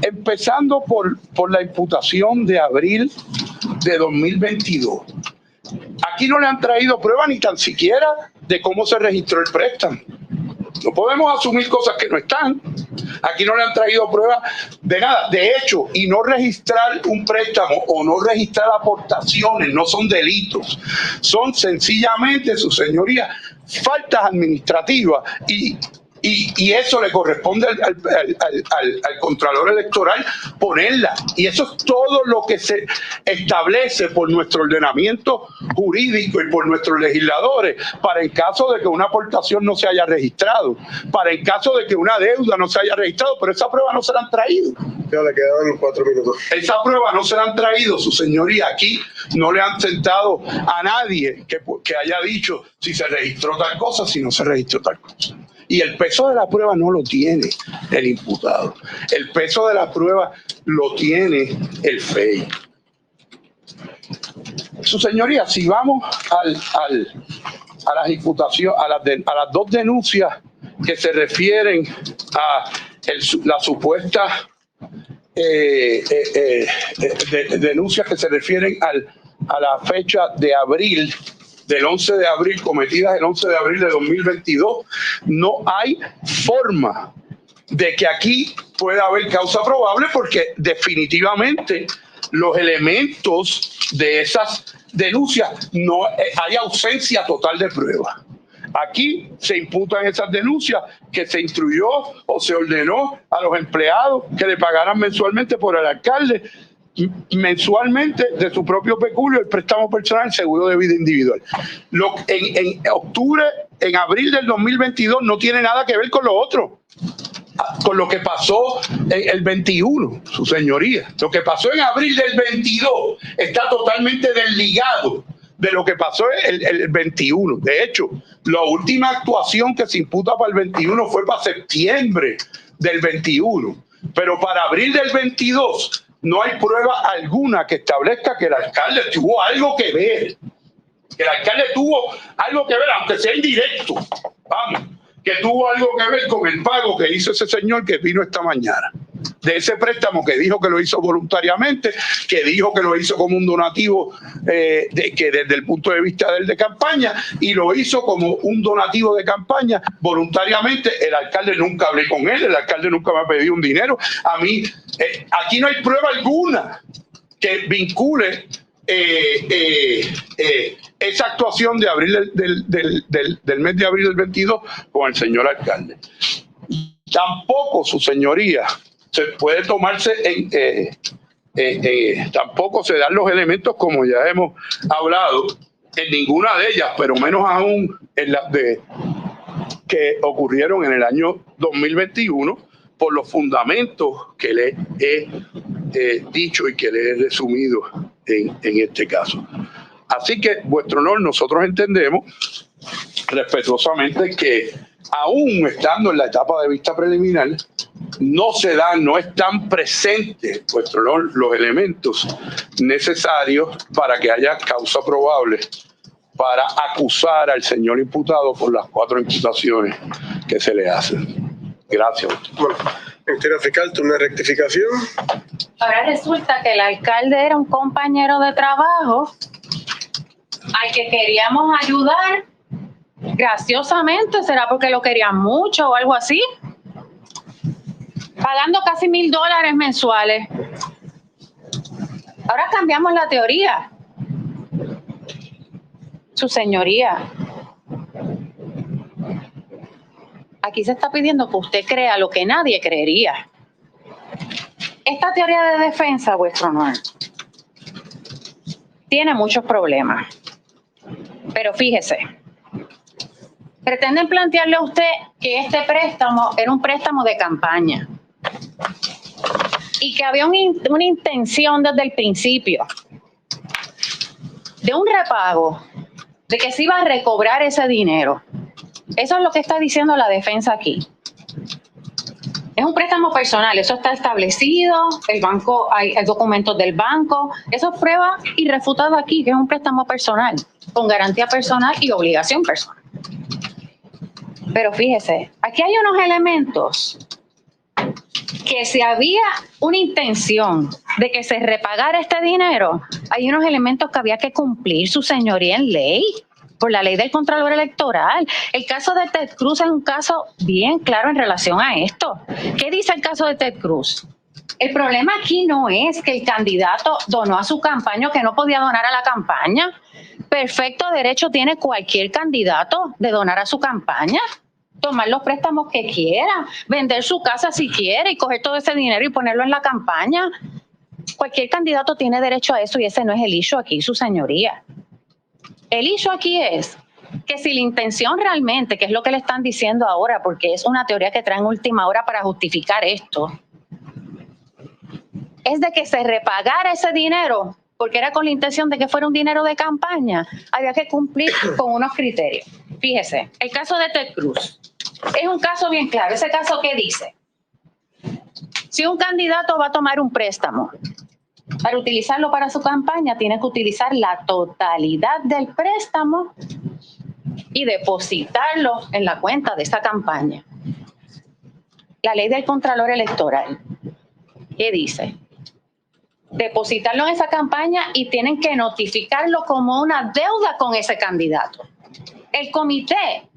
empezando por la imputación de abril de 2022, aquí no le han traído pruebas ni tan siquiera de cómo se registró el préstamo. No podemos asumir cosas que no están. Aquí no le han traído pruebas de nada. De hecho, y no registrar un préstamo o no registrar aportaciones no son delitos. Son sencillamente, su señoría, faltas administrativas y eso le corresponde al Contralor Electoral ponerla. Y eso es todo lo que se establece por nuestro ordenamiento jurídico y por nuestros legisladores para en caso de que una aportación no se haya registrado, para en caso de que una deuda no se haya registrado, pero esa prueba no se la han traído. Ya le quedaban 4 minutos. Esa prueba no se la han traído, su señoría. Aquí no le han sentado a nadie que haya dicho si se registró tal cosa, si no se registró tal cosa. Y el peso de la prueba no lo tiene el imputado. El peso de la prueba lo tiene el FEI. Su señoría, si vamos a las imputaciones, a las dos denuncias que se refieren a la supuesta denuncias que se refieren a la fecha de abril, del 11 de abril, cometidas el 11 de abril de 2022, no hay forma de que aquí pueda haber causa probable porque definitivamente los elementos de esas denuncias no hay ausencia total de prueba. Aquí se imputan esas denuncias que se instruyó o se ordenó a los empleados que le pagaran mensualmente por el alcalde, mensualmente de su propio peculio, el préstamo personal, el seguro de vida individual. En octubre en abril del 2022 no tiene nada que ver con lo otro, con lo que pasó en el 21, su señoría. Lo que pasó en abril del 22 está totalmente desligado de lo que pasó el 21. De hecho, la última actuación que se imputa para el 21 fue para septiembre del 21. Pero para abril del 22 no hay prueba alguna que establezca que el alcalde tuvo algo que ver. Que el alcalde tuvo algo que ver, aunque sea indirecto. Vamos, que tuvo algo que ver con el pago que hizo ese señor que vino esta mañana. De ese préstamo que dijo que lo hizo voluntariamente, que dijo que lo hizo como un donativo que desde el punto de vista de campaña, y lo hizo como un donativo de campaña voluntariamente. El alcalde nunca hablé con él, el alcalde nunca me ha pedido un dinero. A mí, aquí no hay prueba alguna que vincule esa actuación de abril del mes de abril del 22 con el señor alcalde. Tampoco, su señoría, se puede tomarse tampoco se dan los elementos, como ya hemos hablado, en ninguna de ellas, pero menos aún en las que ocurrieron en el año 2021, por los fundamentos que le he dicho y que le he resumido en este caso. Así que, vuestro honor, nosotros entendemos respetuosamente que aún estando en la etapa de vista preliminar, no están presentes, vuestro honor, los elementos necesarios para que haya causa probable para acusar al señor imputado por las 4 imputaciones que se le hacen. Gracias. Bueno, ministro fiscal, una rectificación. Ahora resulta que el alcalde era un compañero de trabajo al que queríamos ayudar. Graciosamente, ¿será porque lo querían mucho o algo así? Pagando casi $1,000 mensuales. Ahora cambiamos la teoría. Su señoría, aquí se está pidiendo que usted crea lo que nadie creería. Esta teoría de defensa, vuestro honor, tiene muchos problemas. Pero fíjese, pretenden plantearle a usted que este préstamo era un préstamo de campaña y que había una intención desde el principio de un repago, de que se iba a recobrar ese dinero. Eso es lo que está diciendo la defensa aquí. Es un préstamo personal, eso está establecido, el banco, hay documentos del banco, eso es prueba irrefutada aquí, que es un préstamo personal, con garantía personal y obligación personal. Pero fíjese, aquí hay unos elementos que si había una intención de que se repagara este dinero, hay unos elementos que había que cumplir, su señoría, en ley, por la ley del Contralor Electoral. El caso de Ted Cruz es un caso bien claro en relación a esto. ¿Qué dice el caso de Ted Cruz? El problema aquí no es que el candidato donó a su campaña o que no podía donar a la campaña. Perfecto derecho tiene cualquier candidato de donar a su campaña, tomar los préstamos que quiera, vender su casa si quiere y coger todo ese dinero y ponerlo en la campaña. Cualquier candidato tiene derecho a eso y ese no es el issue aquí, su señoría. El issue aquí es que si la intención realmente, que es lo que le están diciendo ahora, porque es una teoría que traen última hora para justificar esto, es de que se repagara ese dinero, porque era con la intención de que fuera un dinero de campaña, había que cumplir con unos criterios. Fíjese, el caso de Ted Cruz es un caso bien claro. Ese caso, ¿qué dice? Si un candidato va a tomar un préstamo para utilizarlo para su campaña, tiene que utilizar la totalidad del préstamo y depositarlo en la cuenta de esa campaña. La ley del Contralor Electoral, ¿qué dice? Depositarlo en esa campaña y tienen que notificarlo como una deuda con ese candidato. El comité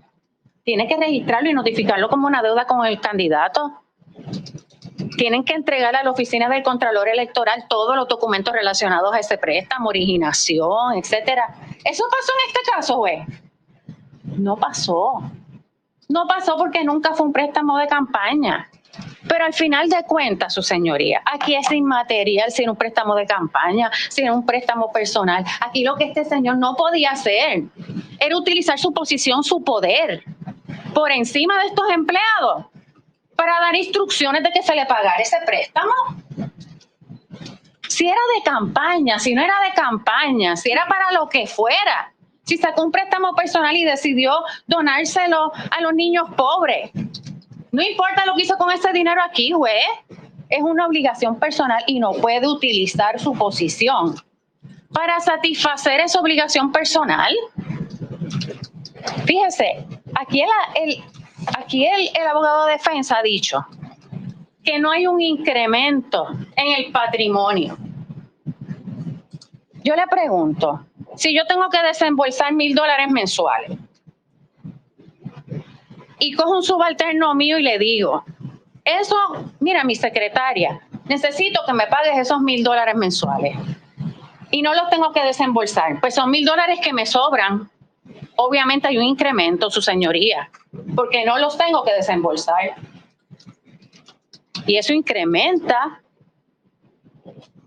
tiene que registrarlo y notificarlo como una deuda con el candidato. Tienen que entregar a la oficina del Contralor Electoral todos los documentos relacionados a ese préstamo, originación, etcétera. ¿Eso pasó en este caso, güey? No pasó. No pasó porque nunca fue un préstamo de campaña. Pero al final de cuentas, su señoría, aquí es inmaterial si era un préstamo de campaña, si era un préstamo personal. Aquí lo que este señor no podía hacer era utilizar su posición, su poder, por encima de estos empleados para dar instrucciones de que se le pagara ese préstamo. Si era de campaña, si no era de campaña, si era para lo que fuera, si sacó un préstamo personal y decidió donárselo a los niños pobres, no importa lo que hizo con ese dinero aquí, juez, es una obligación personal y no puede utilizar su posición para satisfacer esa obligación personal. Fíjese, aquí el abogado de defensa ha dicho que no hay un incremento en el patrimonio. Yo le pregunto, si yo tengo que desembolsar $1,000 mensuales y cojo un subalterno mío y le digo, eso, mira, mi secretaria, necesito que me pagues esos $1,000 mensuales y no los tengo que desembolsar, pues son $1,000 que me sobran. Obviamente hay un incremento, su señoría, porque no los tengo que desembolsar. Y eso incrementa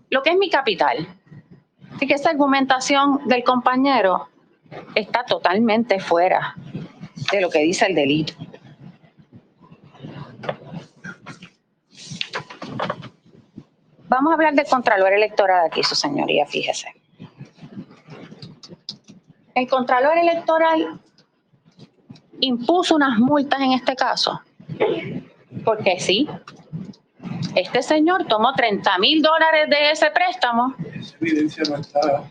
lo que es mi capital. Así que esa argumentación del compañero está totalmente fuera de lo que dice el delito. Vamos a hablar del Contralor Electoral aquí, su señoría, fíjese. El Contralor Electoral impuso unas multas en este caso, porque sí, este señor tomó $30,000 de ese préstamo. Esa evidencia no está.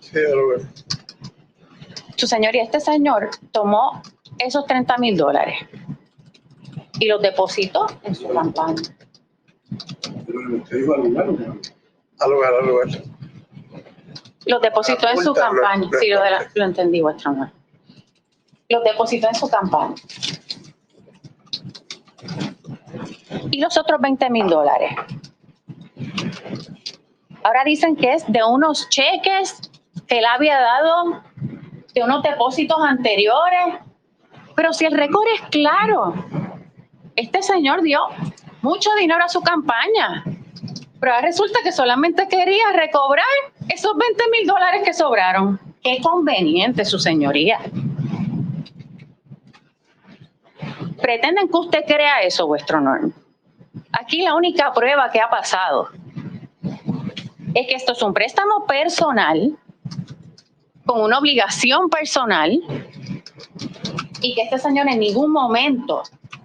Sí, ya lo veo. Su señoría, este señor tomó esos $30,000 y los depositó en su campaña. Pero usted dijo al lugar, ¿no? Al lugar. Los depositó en su Multa, campaña. no, Sí, lo entendí, vuestro honor. Los depositó en su campaña. Y los otros $20,000. Ahora dicen que es de unos cheques que él había dado, de unos depósitos anteriores. Pero si el récord es claro, este señor dio mucho dinero a su campaña. Pero ahora resulta que solamente quería recobrar esos $20,000 que sobraron. Qué conveniente, su señoría. Pretenden que usted crea eso, vuestro honor. Aquí la única prueba que ha pasado es que esto es un préstamo personal con una obligación personal y que este señor en ningún momento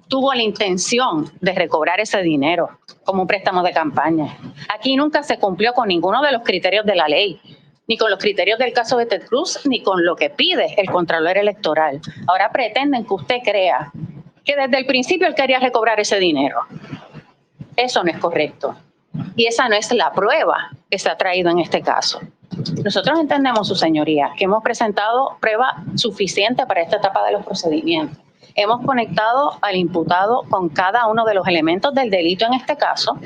tuvo la intención de recobrar ese dinero como un préstamo de campaña. Aquí nunca se cumplió con ninguno de los criterios de la ley, ni con los criterios del caso de Ted Cruz, ni con lo que pide el Contralor Electoral. Ahora pretenden que usted crea que desde el principio él quería recobrar ese dinero. Eso no es correcto. Y esa no es la prueba que se ha traído en este caso. Nosotros entendemos, su señoría, que hemos presentado prueba suficiente para esta etapa de los procedimientos. Hemos conectado al imputado con cada uno de los elementos del delito en este caso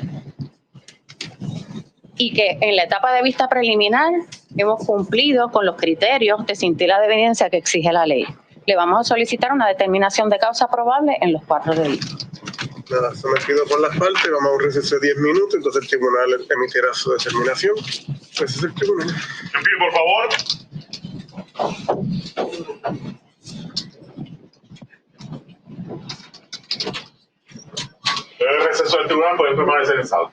y que en la etapa de vista preliminar hemos cumplido con los criterios de cintila de evidencia que exige la ley. Le vamos a solicitar una determinación de causa probable en los 4 delitos. Nada, sometido por las partes, vamos a un receso de 10 minutos, entonces el tribunal emitirá su determinación. Ese es el tribunal. En pie, por favor. El receso del tribunal puede permanecer en sala.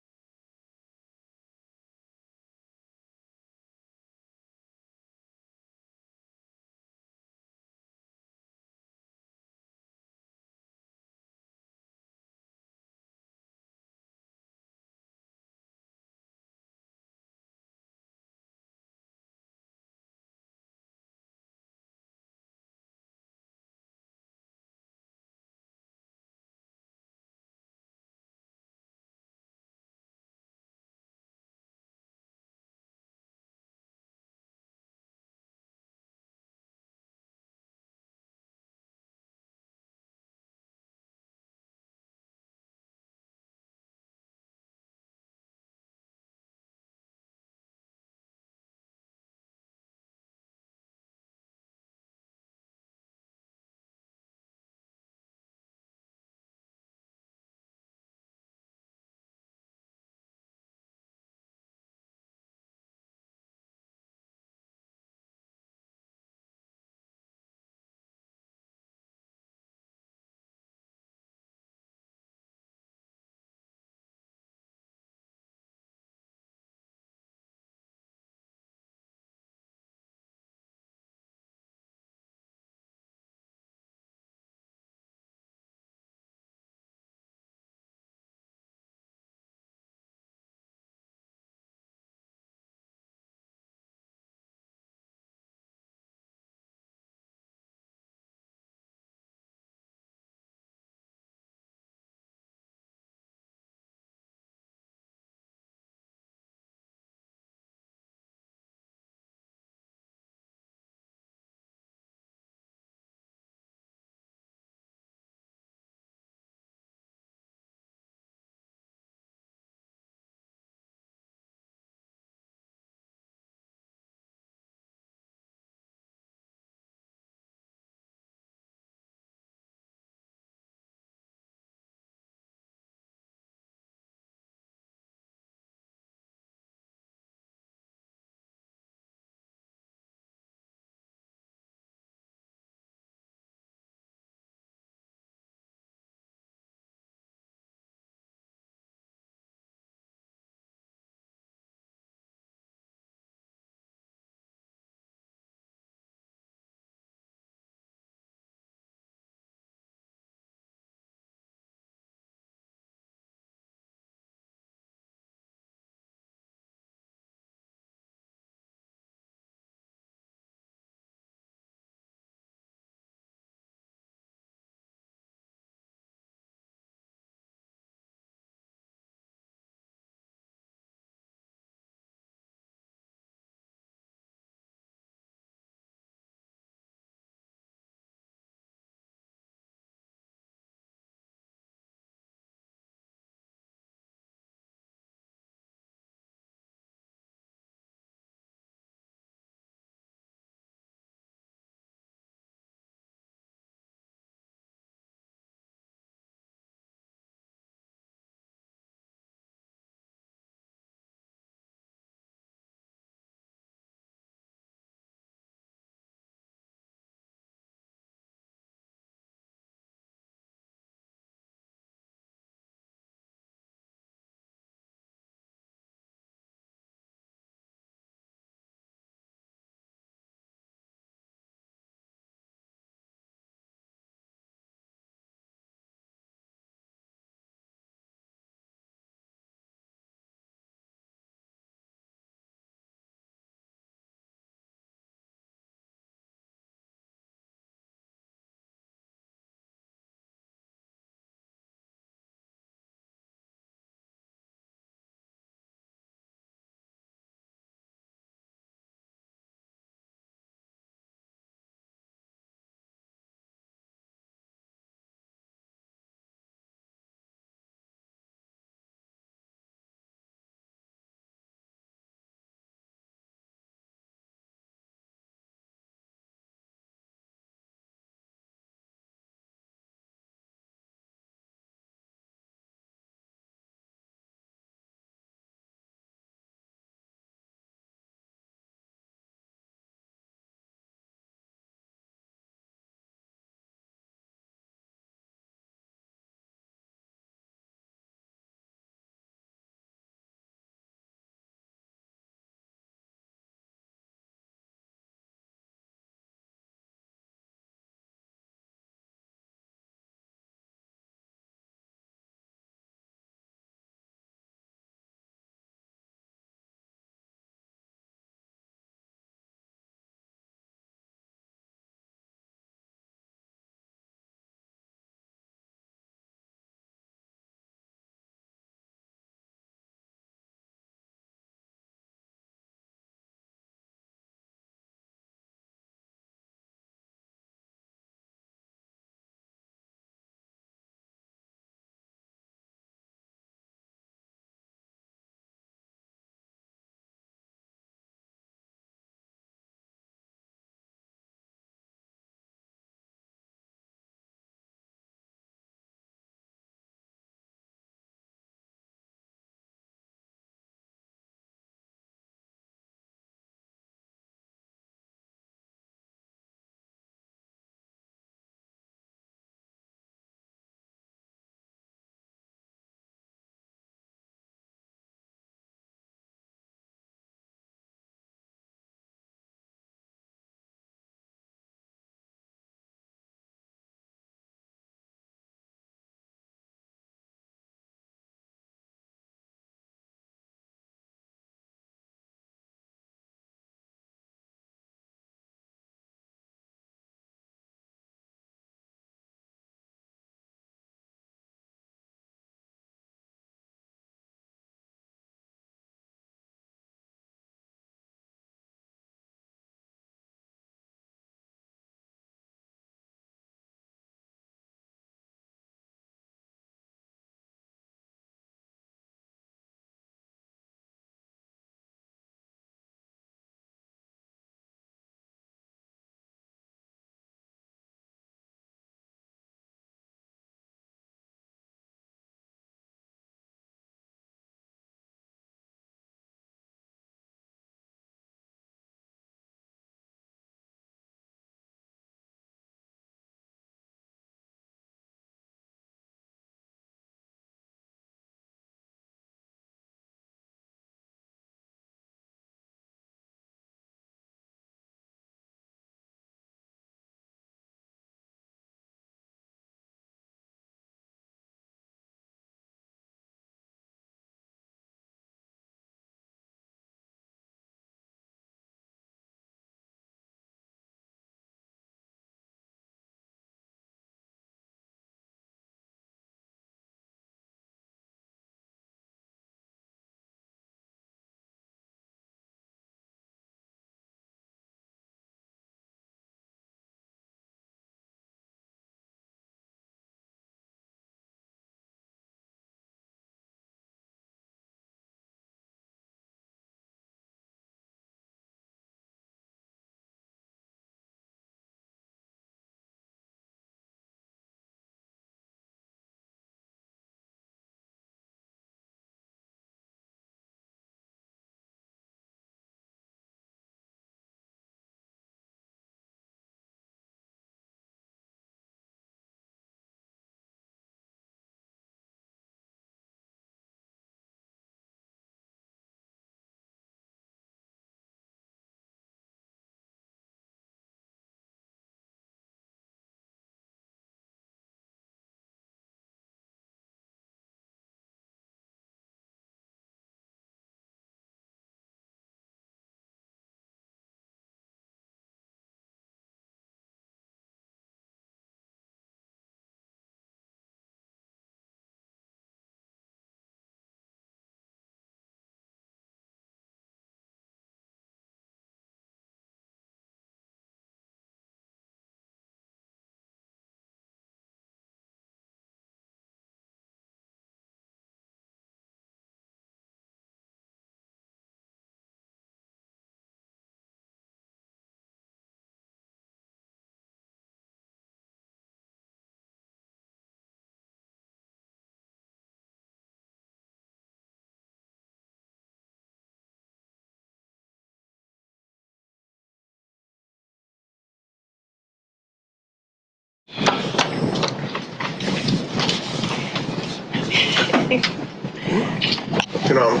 Continuamos.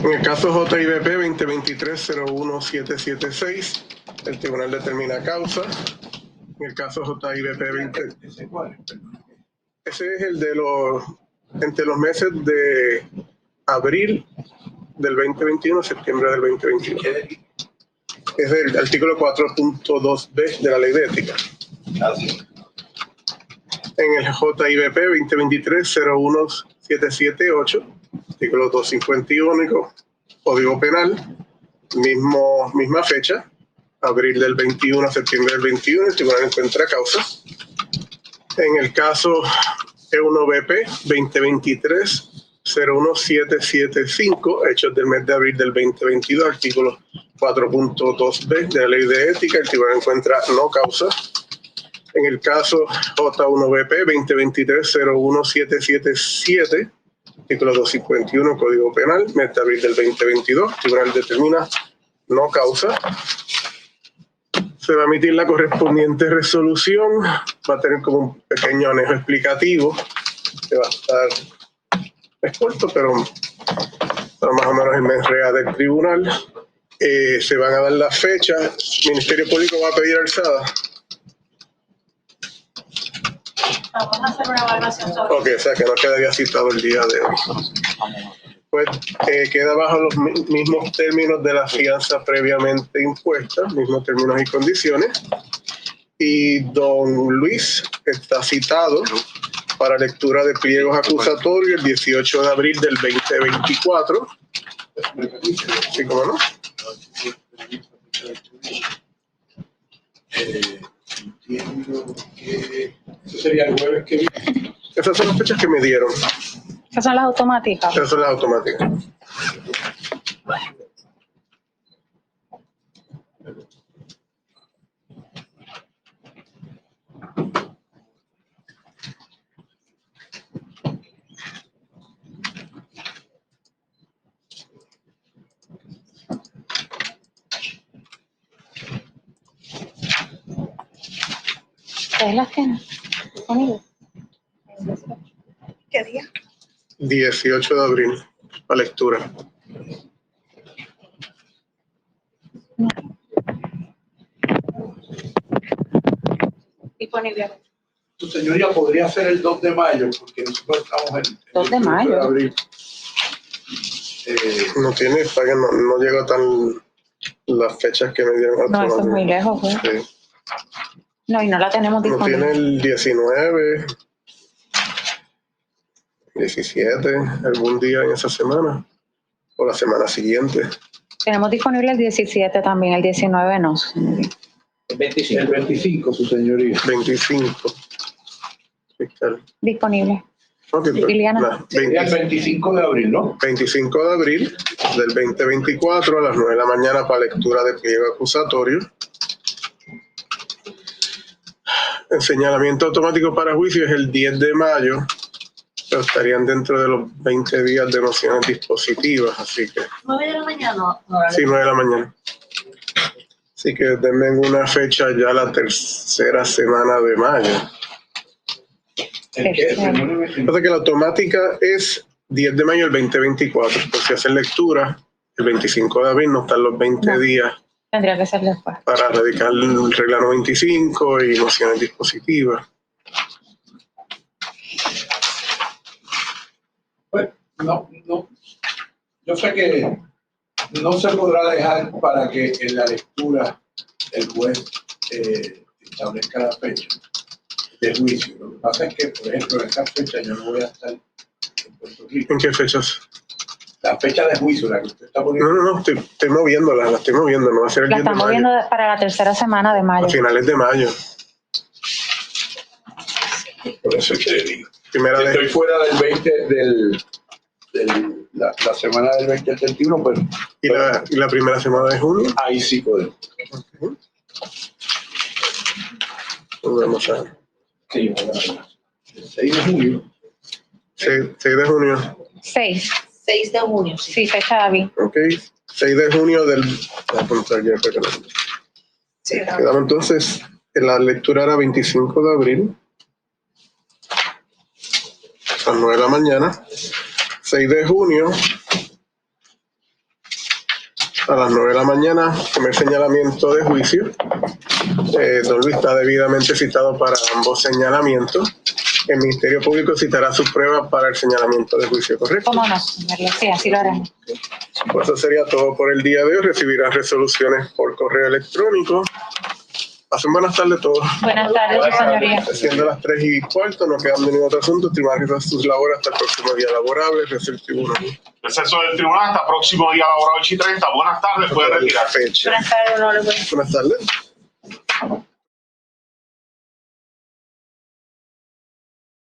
En el caso JIBP 2023-01776, el tribunal determina causa. En el caso JIBP 20... Ese es el de entre los meses de abril del 2021 a septiembre del 2021. Es el artículo 4.2b de la Ley de Ética. En el JIBP 2023-01778, artículo 251, Código Penal, misma fecha, abril del 21 a septiembre del 21, el tribunal encuentra causa. En el caso E1BP 2023-01775, hechos del mes de abril del 2022, artículo 4.2b de la Ley de Ética, el tribunal encuentra no causa. En el caso J1BP 2023-01777, artículo 251, Código Penal, mes de abril del 2022, el tribunal determina no causa. Se va a emitir la correspondiente resolución, va a tener como un pequeño anejo explicativo, que va a estar, es corto, pero más o menos el mes real del tribunal. Se van a dar las fechas, el Ministerio Público va a pedir alzada. Vamos a hacer una evaluación sobre Ok, o sea que no quedaría citado el día de hoy. Pues queda bajo los mismos términos de la fianza previamente impuesta, mismos términos y condiciones. Y don Luis está citado para lectura de pliegos acusatorios el 18 de abril del 2024. ¿Sí, cómo no? Entiendo que eso sería el jueves que viene. Esas son las fechas que me dieron. Esas son las automáticas. Esas son las automáticas. ¿Ustedes las tienen conmigo? ¿Qué día? 18 de abril, la lectura. Disponible. Su señoría podría ser el 2 de mayo, porque nosotros estamos en 2 de mayo. abril. No tiene, para que no llegó tan las fechas que me dieron. No, eso es muy lejos, pues. Sí. No, y no la tenemos No disponible. tiene el 19, 17, algún día en esa semana o la semana siguiente. Tenemos disponible el 17 también, el 19 no. El 25, su señoría. 25. Fiscal. Disponible. Ok, pues, Liliana. nada, Sería el 25 de abril, ¿no? 25 de abril del 2024 a las 9 de la mañana para lectura de pliego acusatorio. El señalamiento automático para juicio es el 10 de mayo, pero estarían dentro de los 20 días de mociones dispositivas, así que 9 de la mañana. sí, 9 de la mañana. Así que denme una fecha ya la tercera semana de mayo. ¿El qué? Pasa que la automática es 10 de mayo del 2024, pues si hacen lectura, el 25 de abril no están los 20 No. días Tendría que ser después. para radicar el regla 95 y mociones dispositivas. Pues, no. Yo sé que no se podrá dejar para que en la lectura el juez establezca la fecha de juicio. Lo que pasa es que, por ejemplo, en esa fecha yo no voy a estar en Puerto Rico. ¿En qué fechas? La fecha de juicio, la que usted está No, poniendo. estoy moviéndola, la estoy moviendo, no va a ser el La 10 de estamos mayo. viendo para la tercera semana de mayo. A finales de mayo. Por eso es que le digo. Primera Si estoy de, fuera del 20, la semana del 20 al 31, pero y la primera semana de junio. ahí sí podemos. Vamos a ver. Sí, el 6 de junio. 6 de junio. 6. 6 de junio. Sí, fecha David. Ok. 6 de junio del. Voy a apuntar ya para que no- Sí, Quedamos entonces, la lectura era 25 de abril las 9 de la mañana. 6 de junio, a las 9 de la mañana, primer señalamiento de juicio. Don Luis está debidamente citado para ambos señalamientos. El Ministerio Público citará sus pruebas para el señalamiento de juicio, ¿correcto? ¿Cómo no, señoría? Sí, así lo haremos. Pues eso sería todo por el día de hoy. Recibirán resoluciones por correo electrónico. Pasen buenas tardes todos. Buenas tardes, su señoría. Siendo las 3:15, no quedan ningún otro asunto. El tribunal realiza sus labores hasta el próximo día laborable. Recibe el tribunal. Receso del tribunal hasta próximo día laboral 8:30. Buenas tardes, puede retirar. Fecha. Buenas tardes, honorable. Buenas tardes.